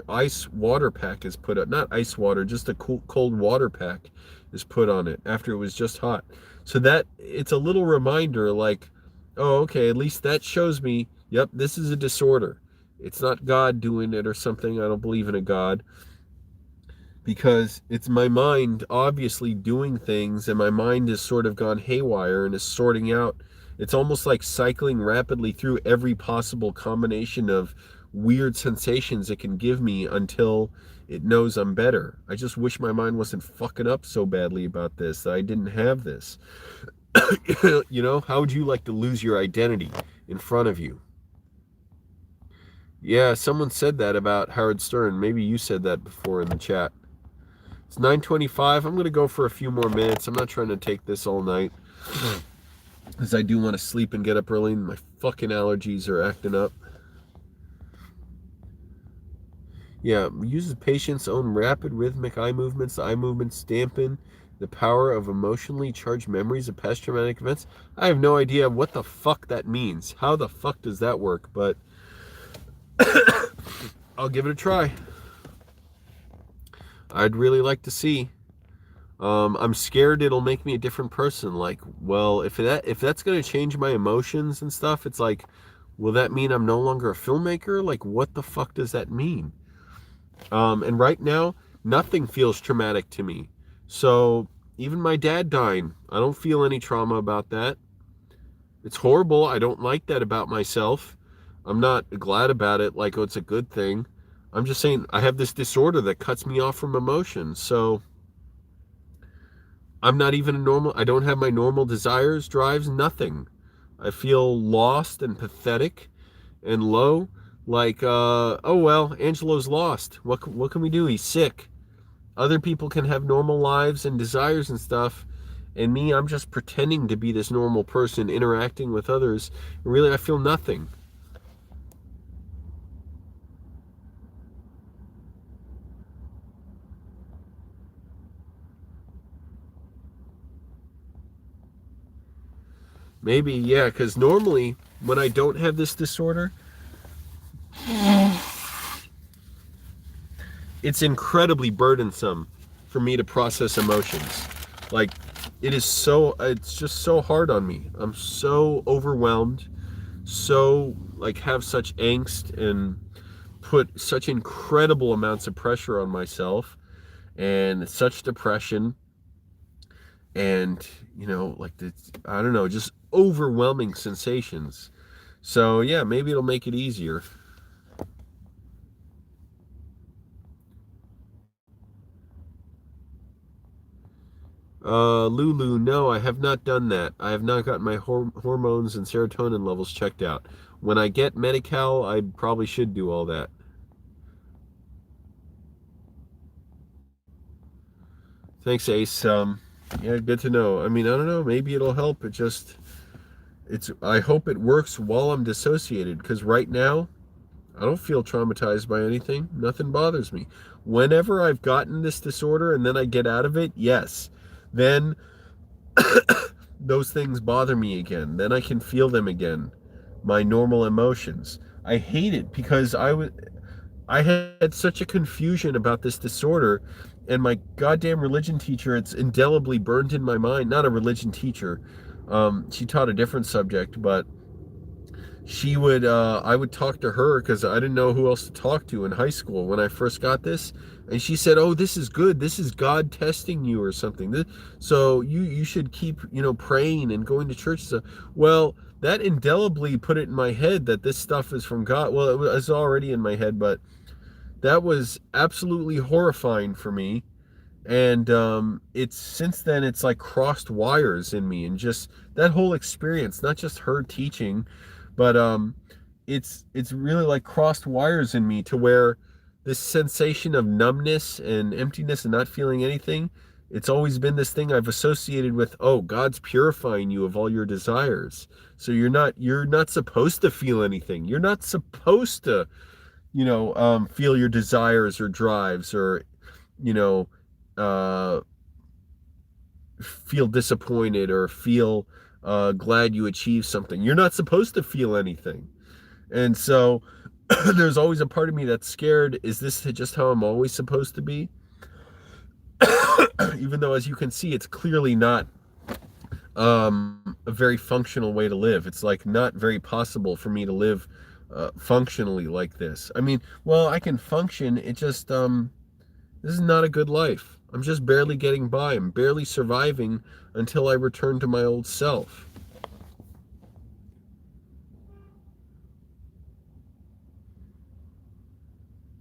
ice water pack is put on, not ice water, just a cold water pack is put on it after it was just hot. So that it's a little reminder like, oh, okay, at least that shows me, yep, this is a disorder. It's not God doing it or something. I don't believe in a God. Because it's my mind obviously doing things, and my mind has sort of gone haywire and is sorting out. It's almost like cycling rapidly through every possible combination of weird sensations it can give me until it knows I'm better. I just wish my mind wasn't fucking up so badly about this, that I didn't have this. How would you like to lose your identity in front of you? Yeah, someone said that about Howard Stern. Maybe you said that before in the chat. It's 9:25. I'm going to go for a few more minutes. I'm not trying to take this all night, because I do want to sleep and get up early, and my fucking allergies are acting up. Yeah, uses patient's own rapid rhythmic eye movements. The eye movements dampen the power of emotionally charged memories of past traumatic events. I have no idea what the fuck that means. How the fuck does that work? But I'll give it a try. I'd really like to see. I'm scared it'll make me a different person. Like, well, if that's going to change my emotions and stuff, it's like, will that mean I'm no longer a filmmaker? Like, what the fuck does that mean? And right now, nothing feels traumatic to me. So even my dad dying, I don't feel any trauma about that. It's horrible. I don't like that about myself. I'm not glad about it like, oh, it's a good thing. I'm just saying I have this disorder that cuts me off from emotion. So I'm not even I don't have my normal desires, drives, nothing. I feel lost and pathetic and low. Like, oh, well, Angelo's lost. What can we do? He's sick. Other people can have normal lives and desires and stuff. And me, I'm just pretending to be this normal person interacting with others. Really, I feel nothing. Maybe, yeah, because normally when I don't have this disorder, it's incredibly burdensome for me to process emotions. Like, it's just so hard on me. I'm so overwhelmed, so like have such angst and put such incredible amounts of pressure on myself and such depression and, like I don't know, just overwhelming sensations. So yeah, maybe it'll make it easier. Lulu, no, I have not done that. I have not gotten my hormones and serotonin levels checked out. When I get Medi-Cal, I probably should do all that. Thanks, Ace. Yeah, good to know. I mean, I don't know, maybe it'll help. I hope it works while I'm dissociated, because right now, I don't feel traumatized by anything. Nothing bothers me. Whenever I've gotten this disorder and then I get out of it, yes, then those things bother me again. Then I can feel them again, my normal emotions. I hate it because I had such a confusion about this disorder, and my goddamn religion teacher, it's indelibly burned in my mind. Not a religion teacher. She taught a different subject, but I would talk to her because I didn't know who else to talk to in high school when I first got this. And she said, "Oh, this is good. This is God testing you or something. So you should keep, praying and going to church." So, well, that indelibly put it in my head that this stuff is from God. Well, it was already in my head, but that was absolutely horrifying for me. And it's since then it's like crossed wires in me, and just that whole experience, not just her teaching, but it's really like crossed wires in me to where this sensation of numbness and emptiness and not feeling anything, it's always been this thing I've associated with, oh, God's purifying you of all your desires. So you're not supposed to feel anything. You're not supposed to, feel your desires or drives or, uh, feel disappointed or feel glad you achieved something. You're not supposed to feel anything. And so there's always a part of me that's scared. Is this just how I'm always supposed to be? Even though, as you can see, it's clearly not a very functional way to live. It's like not very possible for me to live functionally like this. I mean, well, I can function. It just, this is not a good life. I'm just barely getting by. I'm barely surviving until I return to my old self.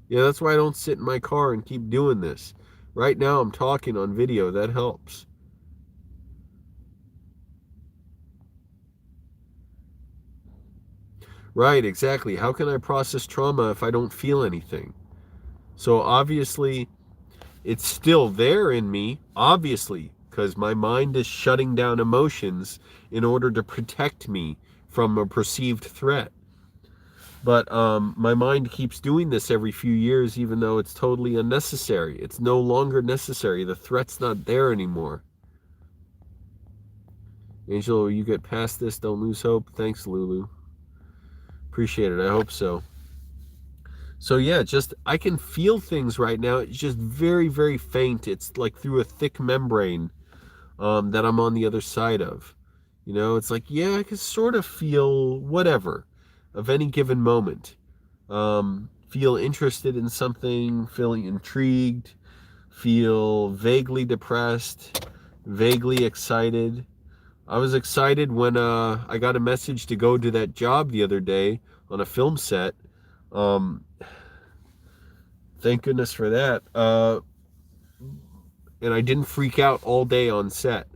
Yeah, that's why I don't sit in my car and keep doing this. Right now I'm talking on video. That helps. Right, exactly. How can I process trauma if I don't feel anything? So obviously, it's still there in me, obviously, because my mind is shutting down emotions in order to protect me from a perceived threat. But my mind keeps doing this every few years, even though it's totally unnecessary. It's no longer necessary. The threat's not there anymore. Angelo, you get past this. Don't lose hope. Thanks, Lulu. Appreciate it. I hope so. So yeah, just I can feel things right now. It's just very, very faint. It's like through a thick membrane that I'm on the other side of. It's like, yeah, I can sort of feel whatever of any given moment. Feel interested in something, feeling intrigued, feel vaguely depressed, vaguely excited. I was excited when I got a message to go to that job the other day on a film set. Thank goodness for that. And I didn't freak out all day on set.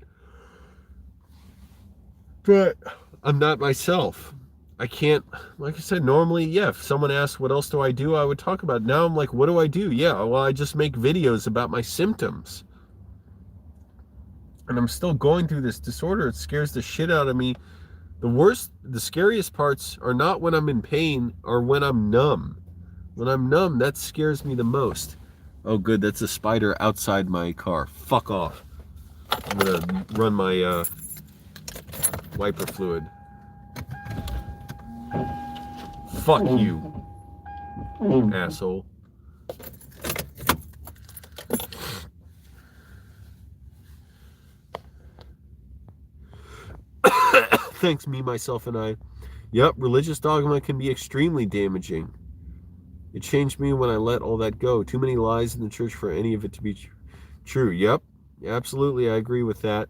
But I'm not myself. I can't, like I said, normally, yeah, if someone asks what else do I do, I would talk about it. Now I'm like, what do I do? Yeah, well, I just make videos about my symptoms. And I'm still going through this disorder. It scares the shit out of me. The scariest parts are not when I'm in pain or when I'm numb. When I'm numb, that scares me the most. Oh, good, that's a spider outside my car. Fuck off. I'm gonna run my wiper fluid. Fuck you, asshole. Thanks, me, myself, and I. Yep, religious dogma can be extremely damaging. It changed me when I let all that go. Too many lies in the church for any of it to be true. Yep, absolutely, I agree with that.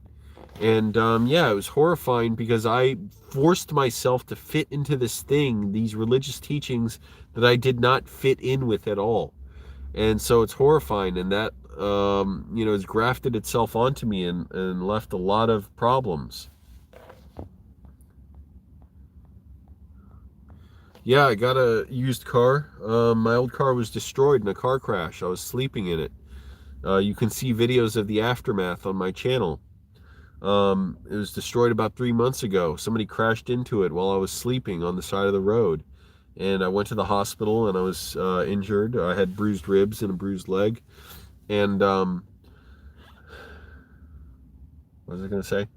And yeah, it was horrifying because I forced myself to fit into this thing, these religious teachings that I did not fit in with at all. And so it's horrifying, and that has grafted itself onto me and left a lot of problems. Yeah, I got a used car. My old car was destroyed in a car crash. I was sleeping in it. You can see videos of the aftermath on my channel. It was destroyed about 3 months ago. Somebody crashed into it while I was sleeping on the side of the road. And I went to the hospital and I was injured. I had bruised ribs and a bruised leg. And what was I going to say?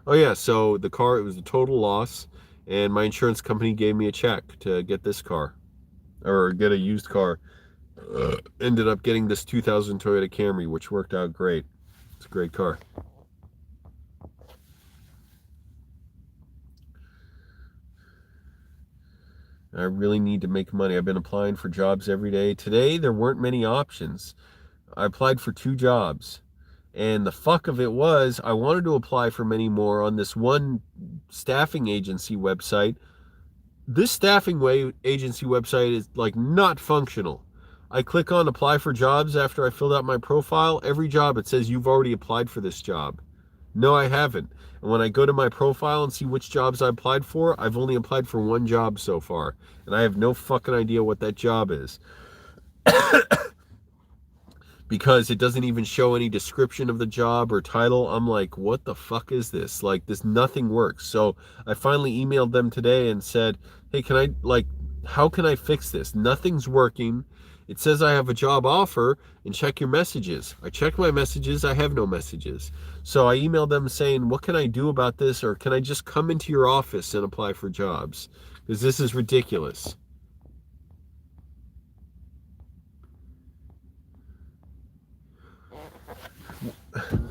Oh yeah, so the car, it was a total loss. And my insurance company gave me a check to get this car. Or get a used car. Ended up getting this 2000 Toyota Camry, which worked out great. It's a great car. I really need to make money. I've been applying for jobs every day. Today, there weren't many options. I applied for 2 jobs. And the fuck of it was, I wanted to apply for many more on this one staffing agency website. This staffing agency website is like not functional. I click on apply for jobs after I filled out my profile. Every job, it says you've already applied for this job. No, I haven't. And when I go to my profile and see which jobs I applied for, I've only applied for 1 job so far. And I have no fucking idea what that job is. Because it doesn't even show any description of the job or title. I'm like, what the fuck is this? Like, this, nothing works. So I finally emailed them today and said, hey, how can I fix this? Nothing's working. It says I have a job offer and check your messages. I check my messages. I have no messages. So I emailed them saying, what can I do about this? Or can I just come into your office and apply for jobs? Because this is ridiculous.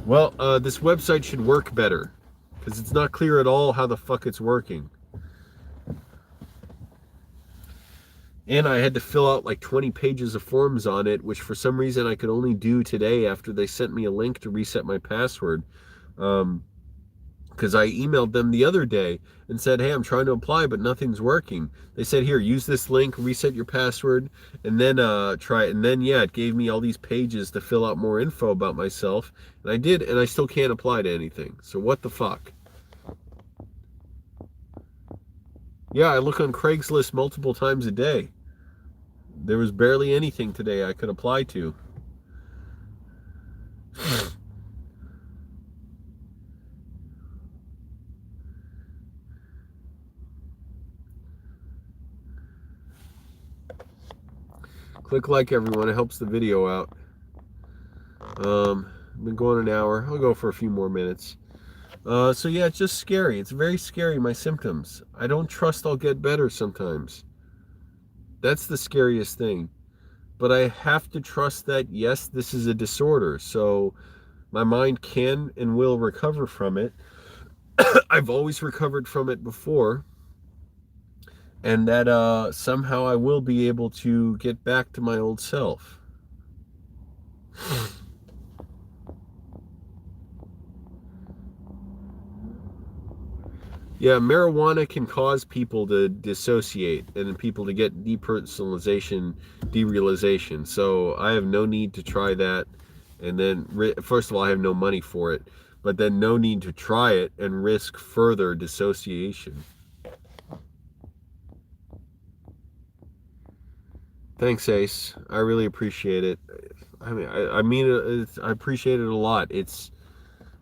Well, this website should work better. Because it's not clear at all how the fuck it's working. And I had to fill out like 20 pages of forms on it, which for some reason I could only do today after they sent me a link to reset my password. Because I emailed them the other day and said, hey, I'm trying to apply, but nothing's working. They said, here, use this link, reset your password, and then try it. And then, yeah, it gave me all these pages to fill out more info about myself. And I did, and I still can't apply to anything. So what the fuck? Yeah, I look on Craigslist multiple times a day. There was barely anything today I could apply to. Click like, everyone. It helps the video out. I've been going an hour. I'll go for a few more minutes. So yeah, it's just scary. It's very scary, my symptoms. I don't trust I'll get better sometimes. That's the scariest thing. But I have to trust that, yes, this is a disorder. So my mind can and will recover from it. I've always recovered from it before. And that somehow I will be able to get back to my old self. Yeah, marijuana can cause people to dissociate and people to get depersonalization, derealization. So I have no need to try that. And then, first of all, I have no money for it. But then no need to try it and risk further dissociation. Thanks, Ace. I really appreciate it. I mean, I appreciate it a lot. It's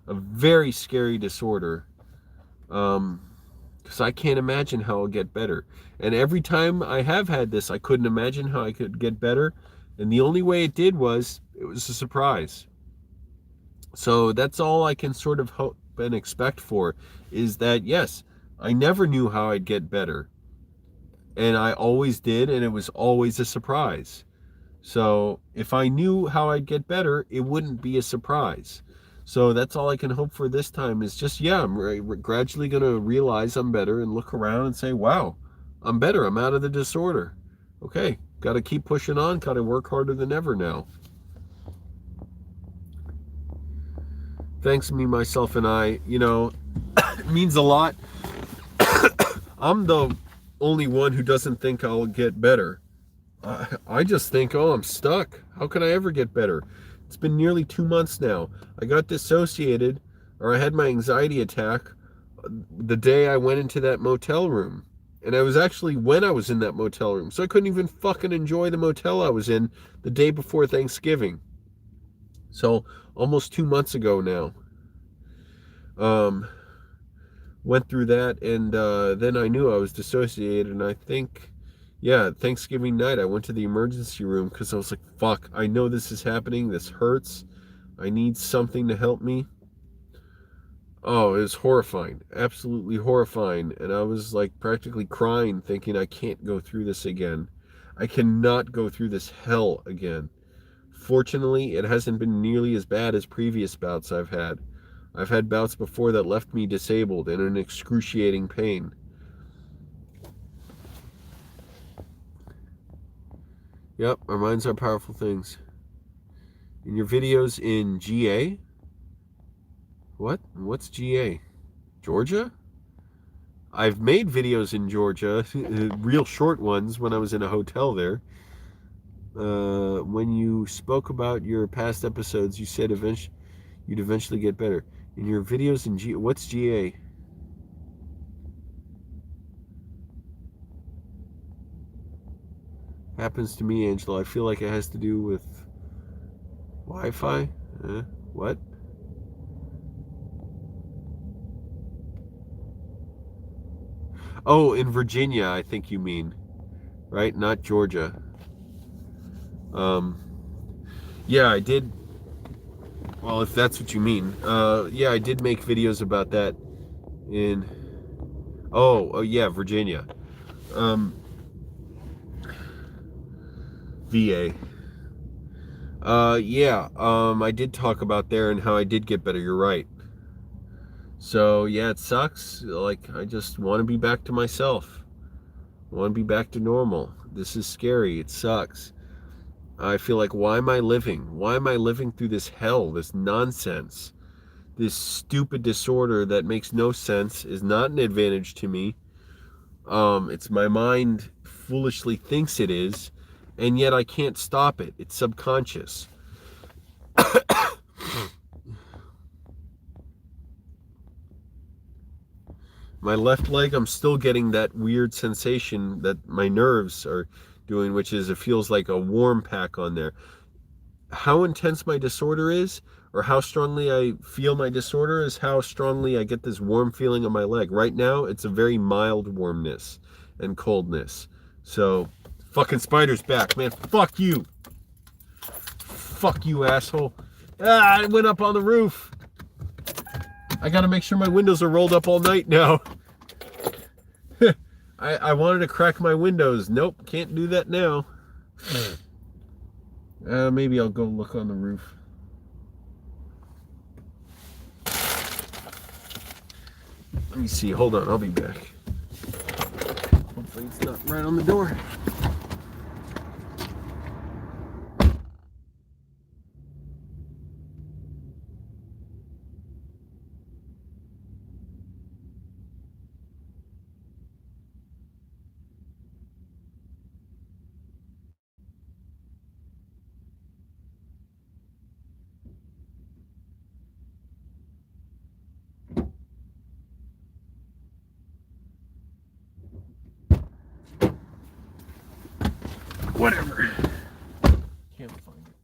a very scary disorder. Because I can't imagine how I'll get better. And every time I have had this, I couldn't imagine how I could get better. And the only way it did was, it was a surprise. So that's all I can sort of hope and expect for, is that, yes, I never knew how I'd get better. And I always did, and it was always a surprise. So if I knew how I'd get better, it wouldn't be a surprise. So that's all I can hope for this time is just, yeah, I'm gradually going to realize I'm better and look around and say, wow, I'm better. I'm out of the disorder. Okay, got to keep pushing on, got to work harder than ever now. Thanks, me, myself, and I. You know, it means a lot. I'm the only one who doesn't think I'll get better. I just think, oh, I'm stuck. How can I ever get better? It's been nearly 2 months now. I got dissociated, or I had my anxiety attack the day I went into that motel room. And I was actually when I was in that motel room. So I couldn't even fucking enjoy the motel I was in the day before Thanksgiving. So almost 2 months ago now. Went through that, and then I knew I was dissociated, and I think, yeah, Thanksgiving night I went to the emergency room because I was like, fuck, I know this is happening, this hurts, I need something to help me. Oh, it was horrifying, absolutely horrifying, and I was like practically crying, thinking I can't go through this again. I cannot go through this hell again. Fortunately, it hasn't been nearly as bad as previous bouts I've had. I've had bouts before that left me disabled and in excruciating pain. Yep, our minds are powerful things. In your videos in GA? What? What's GA? Georgia? I've made videos in Georgia, real short ones when I was in a hotel there. When you spoke about your past episodes, you said you'd eventually get better. In your videos in GA, what's GA? Happens to me, Angelo. I feel like it has to do with Wi-Fi. What? Oh, in Virginia, I think you mean, right? Not Georgia. Yeah, I did. Well, if that's what you mean, yeah, I did make videos about that in. Oh yeah, Virginia. VA. Yeah, I did talk about there and how I did get better. You're right. So yeah, it sucks. Like, I just want to be back to myself. I want to be back to normal. This is scary. It sucks. I feel like, why am I living? Why am I living through this hell, this nonsense, this stupid disorder that makes no sense, is not an advantage to me. It's my mind foolishly thinks it is, and yet I can't stop it. It's subconscious. My left leg, I'm still getting that weird sensation that my nerves are doing, which is, it feels like a warm pack on there. How intense my disorder is, or how strongly I feel my disorder, is how strongly I get this warm feeling on my leg. Right now, it's a very mild warmness and coldness. So, fucking spider's back, man. Fuck you. Fuck you, asshole. I went up on the roof. I gotta make sure my windows are rolled up all night now. I wanted to crack my windows. Nope, can't do that now. Maybe I'll go look on the roof. Let me see. Hold on, I'll be back. Hopefully it's not right on the door. Whatever. Can't find it.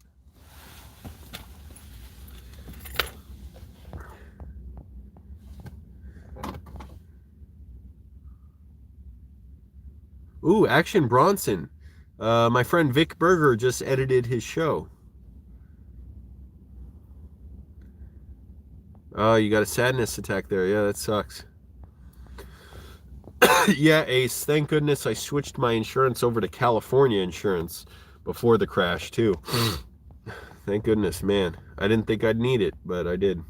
Ooh, Action Bronson. My friend Vic Berger just edited his show. Oh, you got a sadness attack there. Yeah, that sucks. Yeah, Ace, thank goodness I switched my insurance over to California insurance before the crash, too. Thank goodness, man. I didn't think I'd need it, but I did.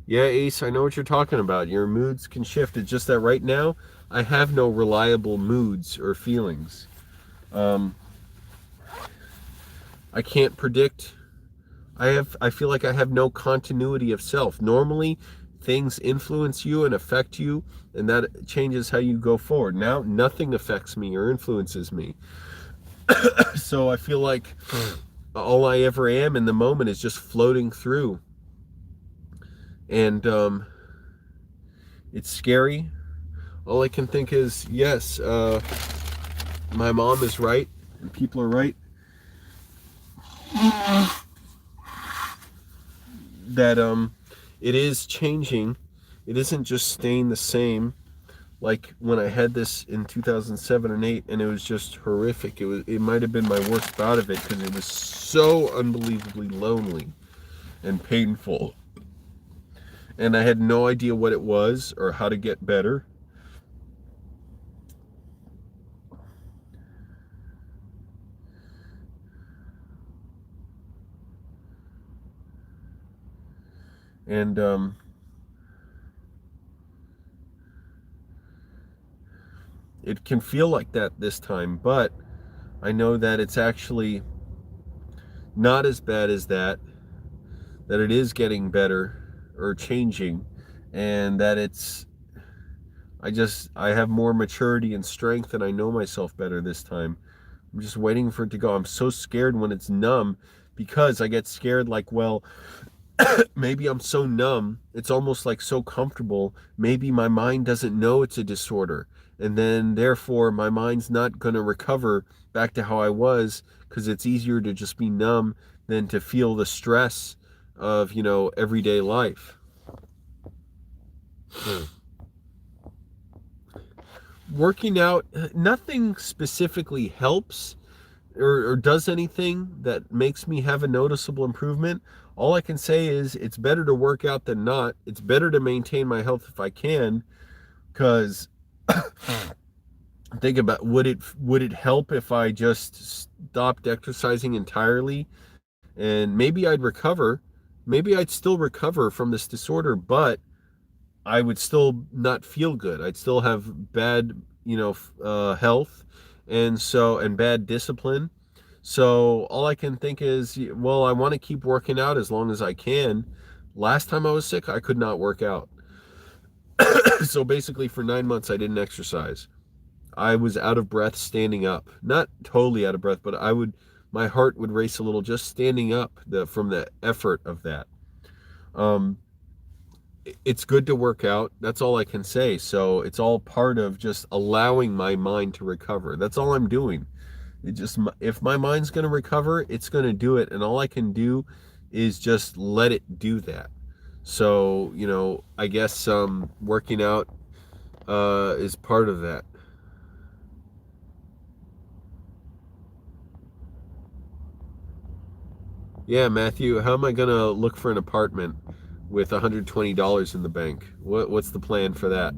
Yeah, Ace, I know what you're talking about. Your moods can shift. It's just that right now, I have no reliable moods or feelings. I can't predict. I feel like I have no continuity of self. Normally, things influence you and affect you, and that changes how you go forward. Now, nothing affects me or influences me. So I feel like all I ever am in the moment is just floating through. And it's scary. All I can think is, yes, my mom is right, and people are right. That it is changing. It isn't just staying the same. Like when I had this in 2007 and 8, and it was just horrific. It might have been my worst bout of it because it was so unbelievably lonely and painful. And I had no idea what it was or how to get better. And it can feel like that this time, but I know that it's actually not as bad as that it is getting better or changing, and that I have more maturity and strength, and I know myself better this time. I'm just waiting for it to go. I'm so scared when it's numb, because I get scared like, well, maybe I'm so numb, it's almost like so comfortable, maybe my mind doesn't know it's a disorder, and then therefore my mind's not going to recover back to how I was, because it's easier to just be numb than to feel the stress of, everyday life. Working out, nothing specifically helps or does anything that makes me have a noticeable improvement. All I can say is it's better to work out than not. It's better to maintain my health if I can, because think about, would it help if I just stopped exercising entirely? And maybe I'd recover. Maybe I'd still recover from this disorder, but I would still not feel good. I'd still have bad, health, and bad discipline. So all I can think is, well, I want to keep working out as long as I can. Last time I was sick, I could not work out. So basically for 9 months, I didn't exercise. I was out of breath standing up. Not totally out of breath, but my heart would race a little just standing up from the effort of that. It's good to work out. That's all I can say. So it's all part of just allowing my mind to recover. That's all I'm doing. If my mind's going to recover, it's going to do it. And all I can do is just let it do that. So, I guess working out is part of that. Yeah, Matthew, how am I going to look for an apartment with $120 in the bank? What's the plan for that?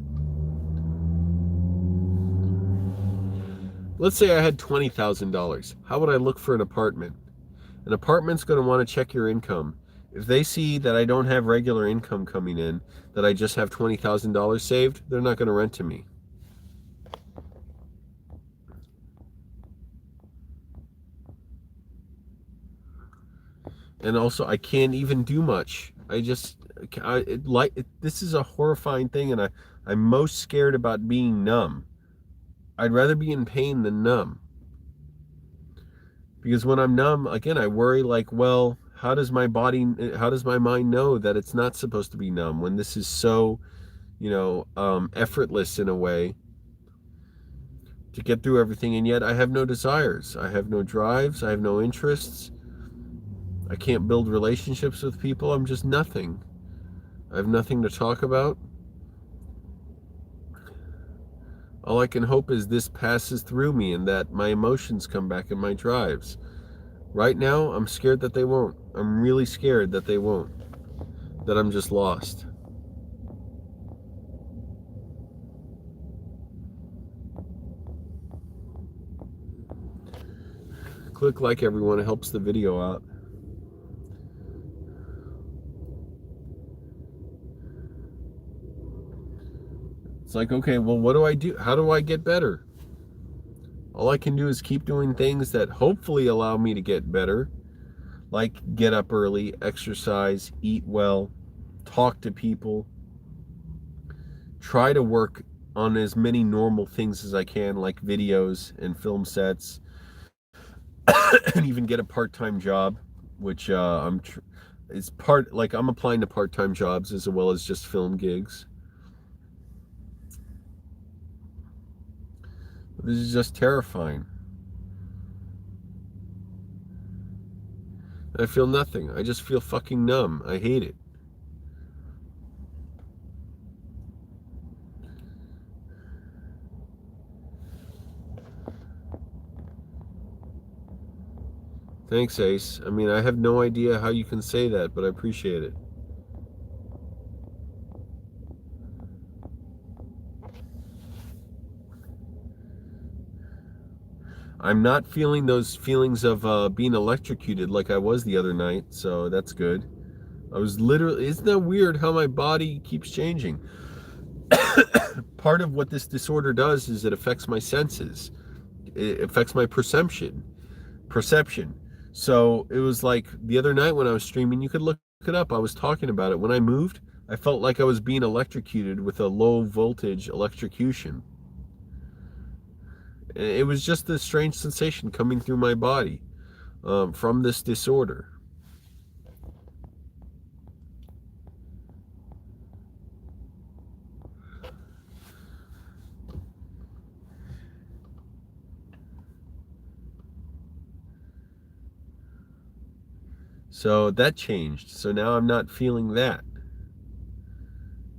Let's say I had $20,000. How would I look for an apartment? An apartment's going to want to check your income. If they see that I don't have regular income coming in, that I just have $20,000 saved, they're not going to rent to me. And also, I can't even do much. This is a horrifying thing, and I'm most scared about being numb. I'd rather be in pain than numb. Because when I'm numb, again, I worry like, well, how does my mind know that it's not supposed to be numb when this is so, effortless in a way to get through everything, and yet I have no desires. I have no drives. I have no interests. I can't build relationships with people. I'm just nothing. I have nothing to talk about. All I can hope is this passes through me and that my emotions come back and my drives. Right now, I'm scared that they won't. I'm really scared that they won't. That I'm just lost. Click like everyone. It helps the video out. It's like, okay, well, what do I do? How do I get better? All I can do is keep doing things that hopefully allow me to get better, like get up early, exercise, eat well, talk to people, try to work on as many normal things as I can, like videos and film sets, and even get a part-time job, which it's like I'm applying to part-time jobs as well as just film gigs. This is just terrifying. I feel nothing. I just feel fucking numb. I hate it. Thanks, Ace. I mean, I have no idea how you can say that, but I appreciate it. I'm not feeling those feelings of being electrocuted like I was the other night, so that's good. I was literally, isn't that weird how my body keeps changing? Part of what this disorder does is it affects my senses. It affects my perception. So it was like the other night when I was streaming, you could look it up. I was talking about it. When I moved, I felt like I was being electrocuted with a low voltage electrocution. It was just a strange sensation coming through my body from this disorder. So that changed. So now I'm not feeling that.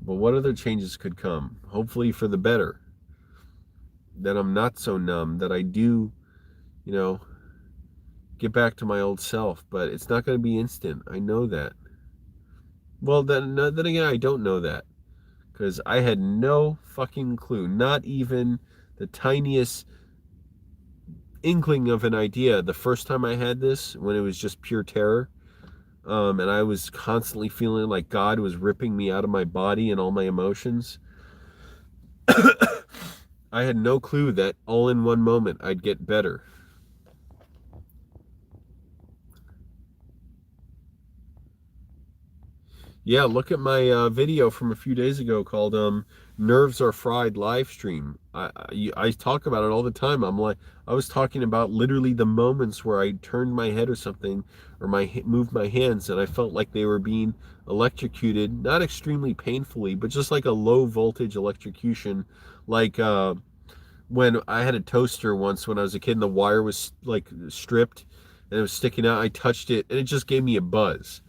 But what other changes could come? Hopefully for the better. That I'm not so numb, that I do, get back to my old self. But it's not going to be instant. I know that. Well, then again, I don't know that. Because I had no fucking clue. Not even the tiniest inkling of an idea. The first time I had this, when it was just pure terror, and I was constantly feeling like God was ripping me out of my body and all my emotions. I had no clue that all in one moment I'd get better. Yeah, look at my video from a few days ago called Nerves Are Fried Livestream. I talk about it all the time. I was talking about literally the moments where I turned my head or something, or moved my hands, and I felt like they were being electrocuted, not extremely painfully, but just like a low voltage electrocution. Like when I had a toaster once when I was a kid and the wire was like stripped and it was sticking out, I touched it and it just gave me a buzz.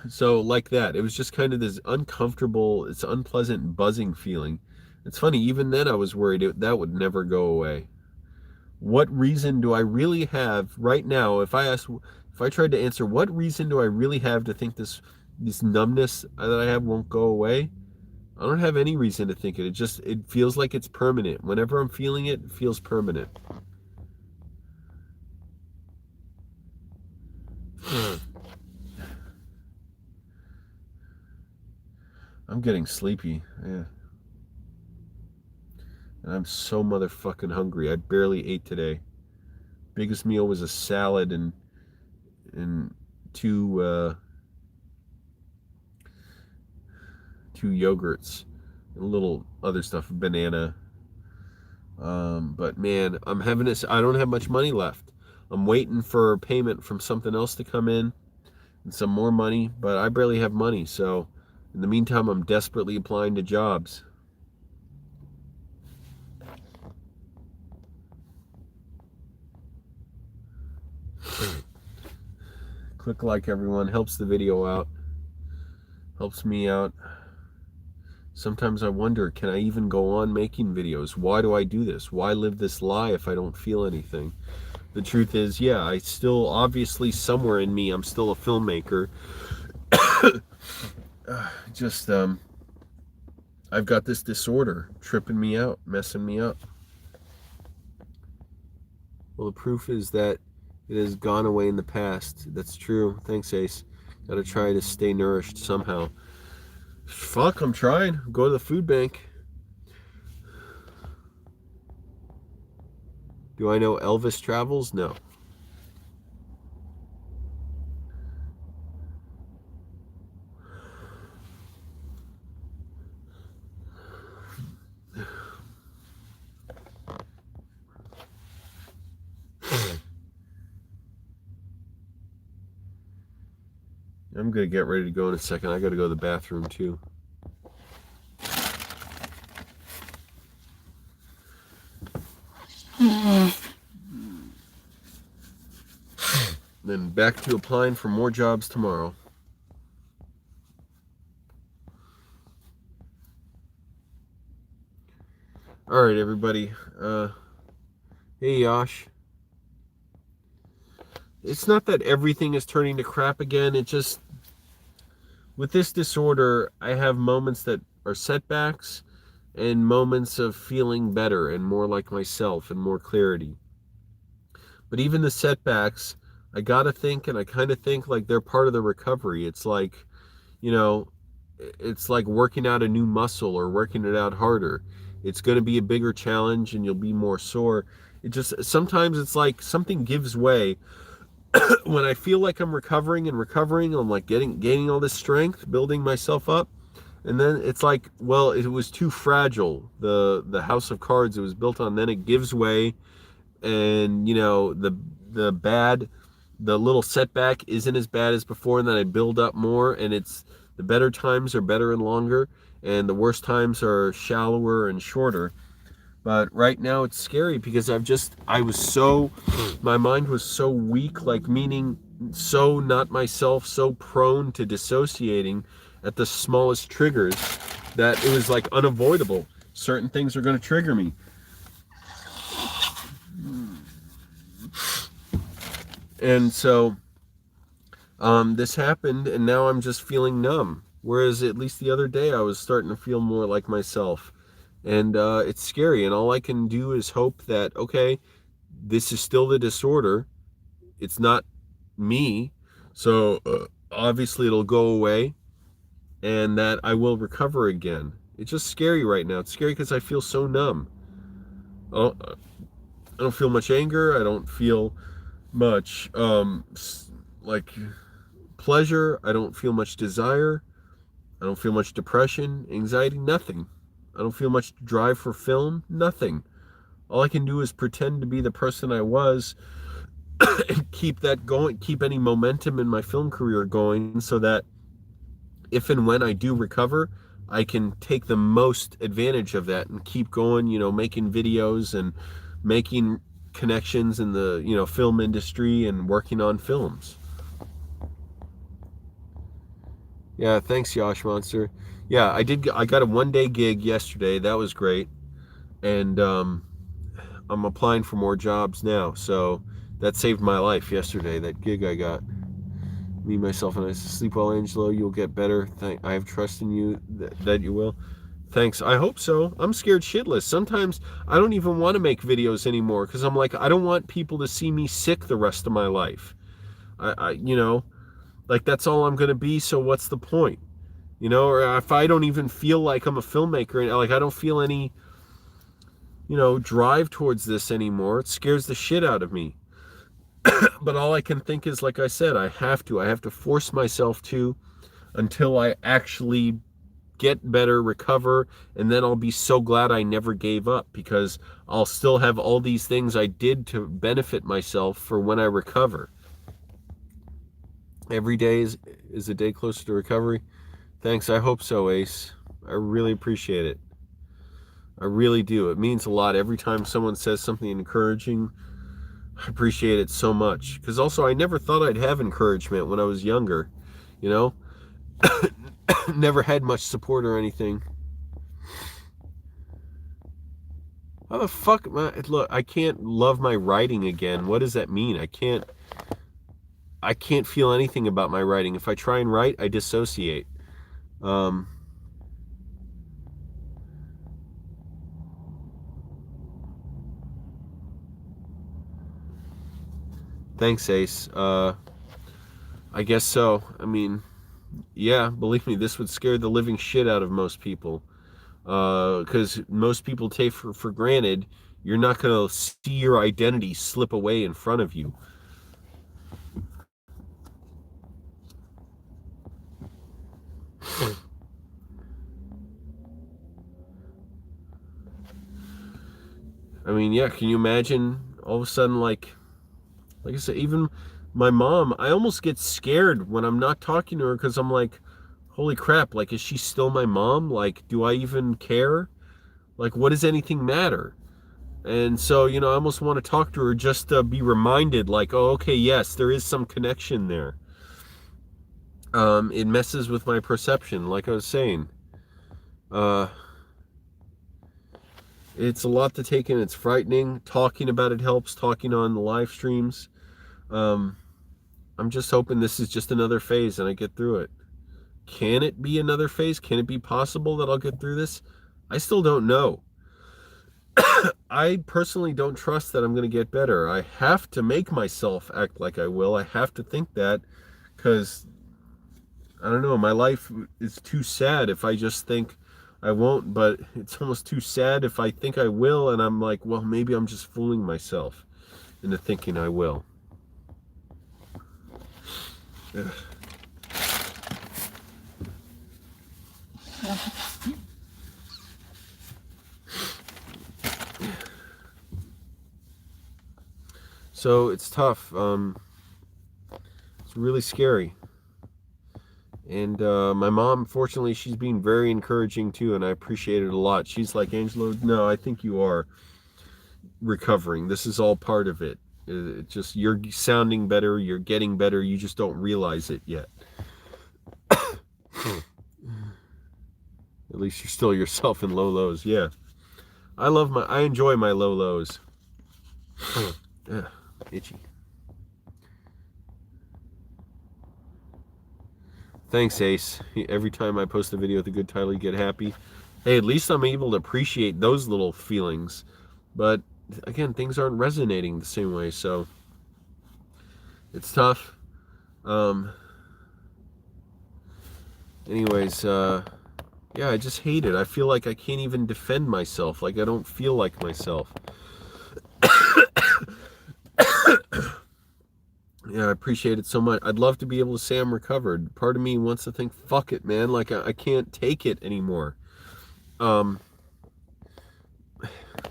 So like that, it was just kind of this uncomfortable, it's unpleasant buzzing feeling. It's funny, even then I was worried that would never go away. What reason do I really have right now? If I tried to answer, what reason do I really have to think this numbness that I have won't go away? I don't have any reason to think it. It feels like it's permanent. Whenever I'm feeling it, it feels permanent. I'm getting sleepy. Yeah. And I'm so motherfucking hungry. I barely ate today. Biggest meal was a salad and two yogurts and a little other stuff, banana. But man, I'm having this. I don't have much money left. I'm waiting for payment from something else to come in and some more money, but I barely have money. So in the meantime, I'm desperately applying to jobs. Click like everyone, helps the video out, helps me out. Sometimes I wonder, can I even go on making videos? Why do I do this? Why live this lie if I don't feel anything? The truth is, yeah, I still, obviously somewhere in me, I'm still a filmmaker. I've got this disorder tripping me out, messing me up. Well, the proof is that it has gone away in the past. That's true. Thanks, Ace. Gotta try to stay nourished somehow. Fuck, I'm trying. Go to the food bank. Do I know Elvis travels? No. I'm gonna get ready to go in a second. I gotta go to the bathroom too. Then back to applying for more jobs tomorrow. All right, everybody. Hey, Yash. It's not that everything is turning to crap again. It just, with this disorder, I have moments that are setbacks and moments of feeling better and more like myself and more clarity. But even the setbacks, I gotta think, and I kind of think like they're part of the recovery. It's like, it's like working out a new muscle or working it out harder. It's going to be a bigger challenge and you'll be more sore. It just, sometimes it's like something gives way. When I feel like I'm recovering, I'm like gaining all this strength, building myself up. And then it's like, well, it was too fragile. The house of cards it was built on, then it gives way. And, the little setback isn't as bad as before. And then I build up more, and it's, the better times are better and longer, and the worst times are shallower and shorter. But right now it's scary because my mind was so weak, like meaning so not myself, so prone to dissociating at the smallest triggers that it was like unavoidable. Certain things are going to trigger me. And so this happened, and now I'm just feeling numb. Whereas at least the other day I was starting to feel more like myself. And it's scary, and all I can do is hope that, okay, this is still the disorder. It's not me. So obviously it'll go away, and that I will recover again. It's just scary right now. It's scary because I feel so numb. I don't feel much anger. I don't feel much like pleasure. I don't feel much desire. I don't feel much depression, anxiety, nothing. I don't feel much drive for film, nothing. All I can do is pretend to be the person I was and keep that going, keep any momentum in my film career going, so that if and when I do recover, I can take the most advantage of that and keep going, making videos and making connections in the, film industry and working on films. Yeah, thanks, Yosh Monster. Yeah, I got a 1-day gig yesterday. That was great. And I'm applying for more jobs now. So that saved my life yesterday, that gig I got. Me, myself, and I. Sleep well, Angelo. You'll get better. I have trust in you that you will. Thanks. I hope so. I'm scared shitless. Sometimes I don't even want to make videos anymore because I'm like, I don't want people to see me sick the rest of my life. Like that's all I'm going to be. So what's the point? Or if I don't even feel like I'm a filmmaker, like I don't feel any, drive towards this anymore. It scares the shit out of me. But all I can think is, like I said, I have to force myself to, until I actually get better, recover, and then I'll be so glad I never gave up, because I'll still have all these things I did to benefit myself for when I recover. Every day is a day closer to recovery. Thanks. I hope so, Ace. I really appreciate it. I really do. It means a lot every time someone says something encouraging. I appreciate it so much. Because also, I never thought I'd have encouragement when I was younger. Never had much support or anything. How the fuck, look, I can't love my writing again. What does that mean? I can't feel anything about my writing. If I try and write, I dissociate. Thanks, Ace. I guess so. I mean, yeah, believe me, this would scare the living shit out of most people. Because most people take for granted you're not going to see your identity slip away in front of you. I mean, yeah, can you imagine all of a sudden, like I said, even my mom, I almost get scared when I'm not talking to her because I'm like, holy crap, like, is she still my mom? Like, do I even care? Like, what does anything matter? And so, I almost want to talk to her just to be reminded, like, oh, okay, yes, there is some connection there. It messes with my perception, like I was saying. It's a lot to take in. It's frightening. Talking about it helps. Talking on the live streams. I'm just hoping this is just another phase and I get through it. Can it be another phase? Can it be possible that I'll get through this? I still don't know. I personally don't trust that I'm going to get better. I have to make myself act like I will. I have to think that because, I don't know, my life is too sad if I just think I won't, but it's almost too sad if I think I will, and I'm like, well, maybe I'm just fooling myself into thinking I will. Ugh. So it's tough. It's really scary. And my mom, fortunately, she's being very encouraging too, and I appreciate it a lot. She's like, Angelo, no, I think you are recovering. This is all part of it. It's just, you're sounding better, you're getting better, you just don't realize it yet. At least you're still yourself in low lows. Yeah. I enjoy my low lows. Ugh, itchy. Thanks, Ace. Every time I post a video with a good title, you get happy. Hey, at least I'm able to appreciate those little feelings. But, again, things aren't resonating the same way, so it's tough. Anyways, yeah, I just hate it. I feel like I can't even defend myself. Like, I don't feel like myself. Yeah, I appreciate it so much. I'd love to be able to say I'm recovered. Part of me wants to think, fuck it, man. Like, I can't take it anymore.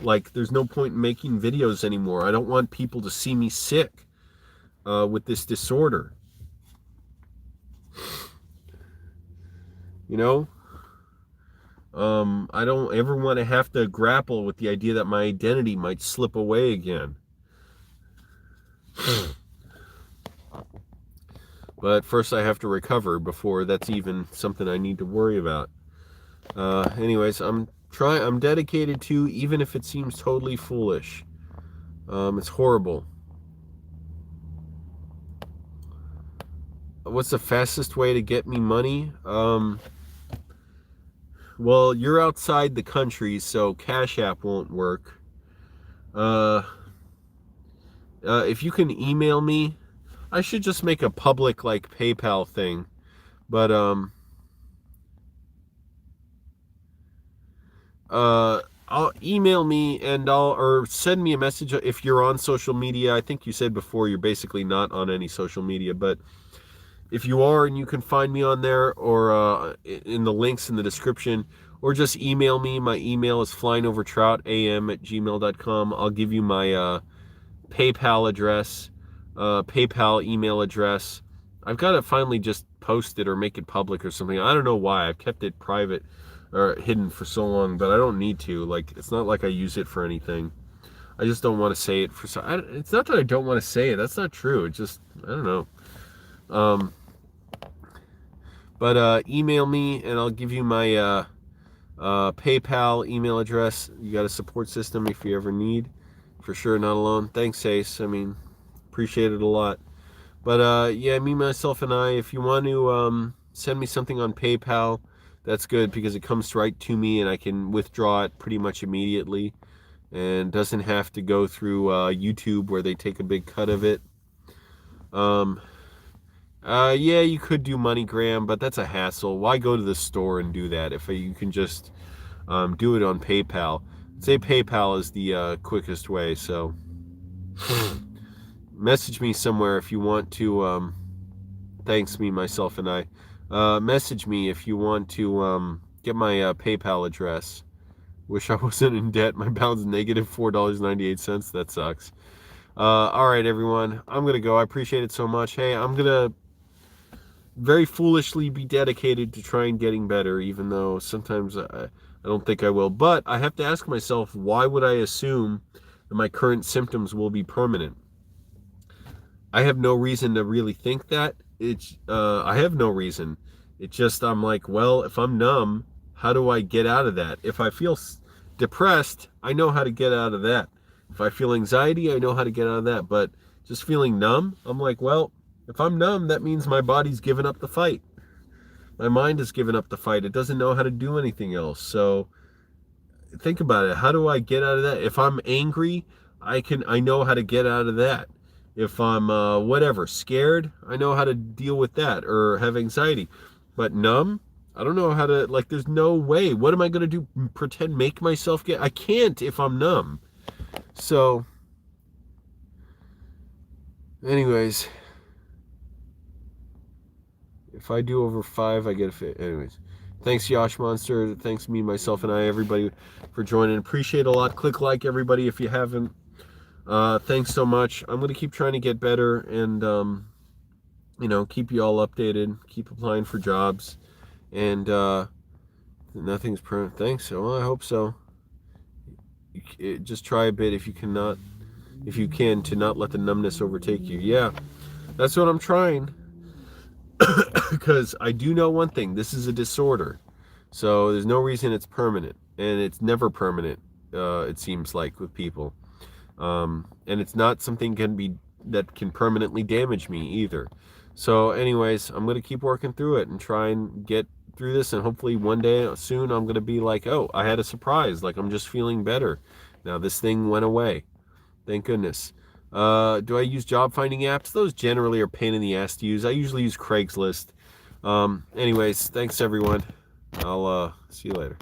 Like, there's no point in making videos anymore. I don't want people to see me sick with this disorder. You know? I don't ever want to have to grapple with the idea that my identity might slip away again. But first I have to recover before that's even something I need to worry about. Anyways, I'm dedicated to, even if it seems totally foolish. It's horrible. What's the fastest way to get me money? Well, you're outside the country, so Cash App won't work. If you can email me, I should just make a public, like, PayPal thing. But, I'll email me and or send me a message if you're on social media. I think you said before you're basically not on any social media, but if you are and you can find me on there, or in the links in the description, or just email me. My email is flyingovertroutam@gmail.com. I'll give you my PayPal address, PayPal email address. I've got to finally just post it or make it public or something. I don't know why. I've kept it private or hidden for so long, but I don't need to. Like, it's not like I use it for anything. I just don't want to say it it's not that I don't want to say it. That's not true. It's just, I don't know. But email me and I'll give you my PayPal email address. You got a support system if you ever need. For sure, not alone. Thanks, Ace. I mean, appreciate it a lot. But yeah, me, myself, and I, if you want to send me something on PayPal, that's good because it comes right to me and I can withdraw it pretty much immediately and doesn't have to go through YouTube where they take a big cut of it. Um, yeah, you could do MoneyGram, but that's a hassle. Why go to the store and do that if you can just do it on PayPal? Say PayPal is the quickest way. So message me somewhere if you want to. Thanks, me, myself, and I. Message me if you want to get my PayPal address. Wish I wasn't in debt. My balance is negative $4.98. That sucks. All right, everyone. I'm going to go. I appreciate it so much. Hey, I'm going to very foolishly be dedicated to trying getting better, even though sometimes I don't think I will. But I have to ask myself, why would I assume that my current symptoms will be permanent? I have no reason to really think that. I have no reason. It's just I'm like, well, if I'm numb, how do I get out of that? If I feel depressed, I know how to get out of that. If I feel anxiety, I know how to get out of that. But just feeling numb, I'm like, well, if I'm numb, that means my body's given up the fight. My mind has given up the fight. It doesn't know how to do anything else. So think about it. How do I get out of that? If I'm angry, I know how to get out of that. If I'm whatever, scared, I know how to deal with that, or have anxiety. But numb, I don't know how to, like, there's no way. What am I going to do? Pretend, make myself I can't if I'm numb. So anyways, if I do over 5, I get a fit. Anyways, thanks, Yosh Monster. Thanks, me, myself, and I, everybody, for joining. Appreciate it a lot. Click like, everybody, if you haven't. Thanks so much. I'm going to keep trying to get better and, keep you all updated. Keep applying for jobs. And nothing's permanent. Thanks. Well, I hope so. Just try a bit if you can, to not let the numbness overtake you. Yeah, that's what I'm trying. Because I do know one thing. This is a disorder. So there's no reason it's permanent. And it's never permanent, it seems like, with people. And it's not something that can permanently damage me either. So anyways, I'm going to keep working through it and try and get through this, and hopefully one day soon I'm going to be like, oh, I had a surprise, like I'm just feeling better now. This thing went away, thank goodness. Do I use job finding apps? Those generally are pain in the ass to use. I usually use Craigslist. Anyways, thanks everyone. I'll see you later.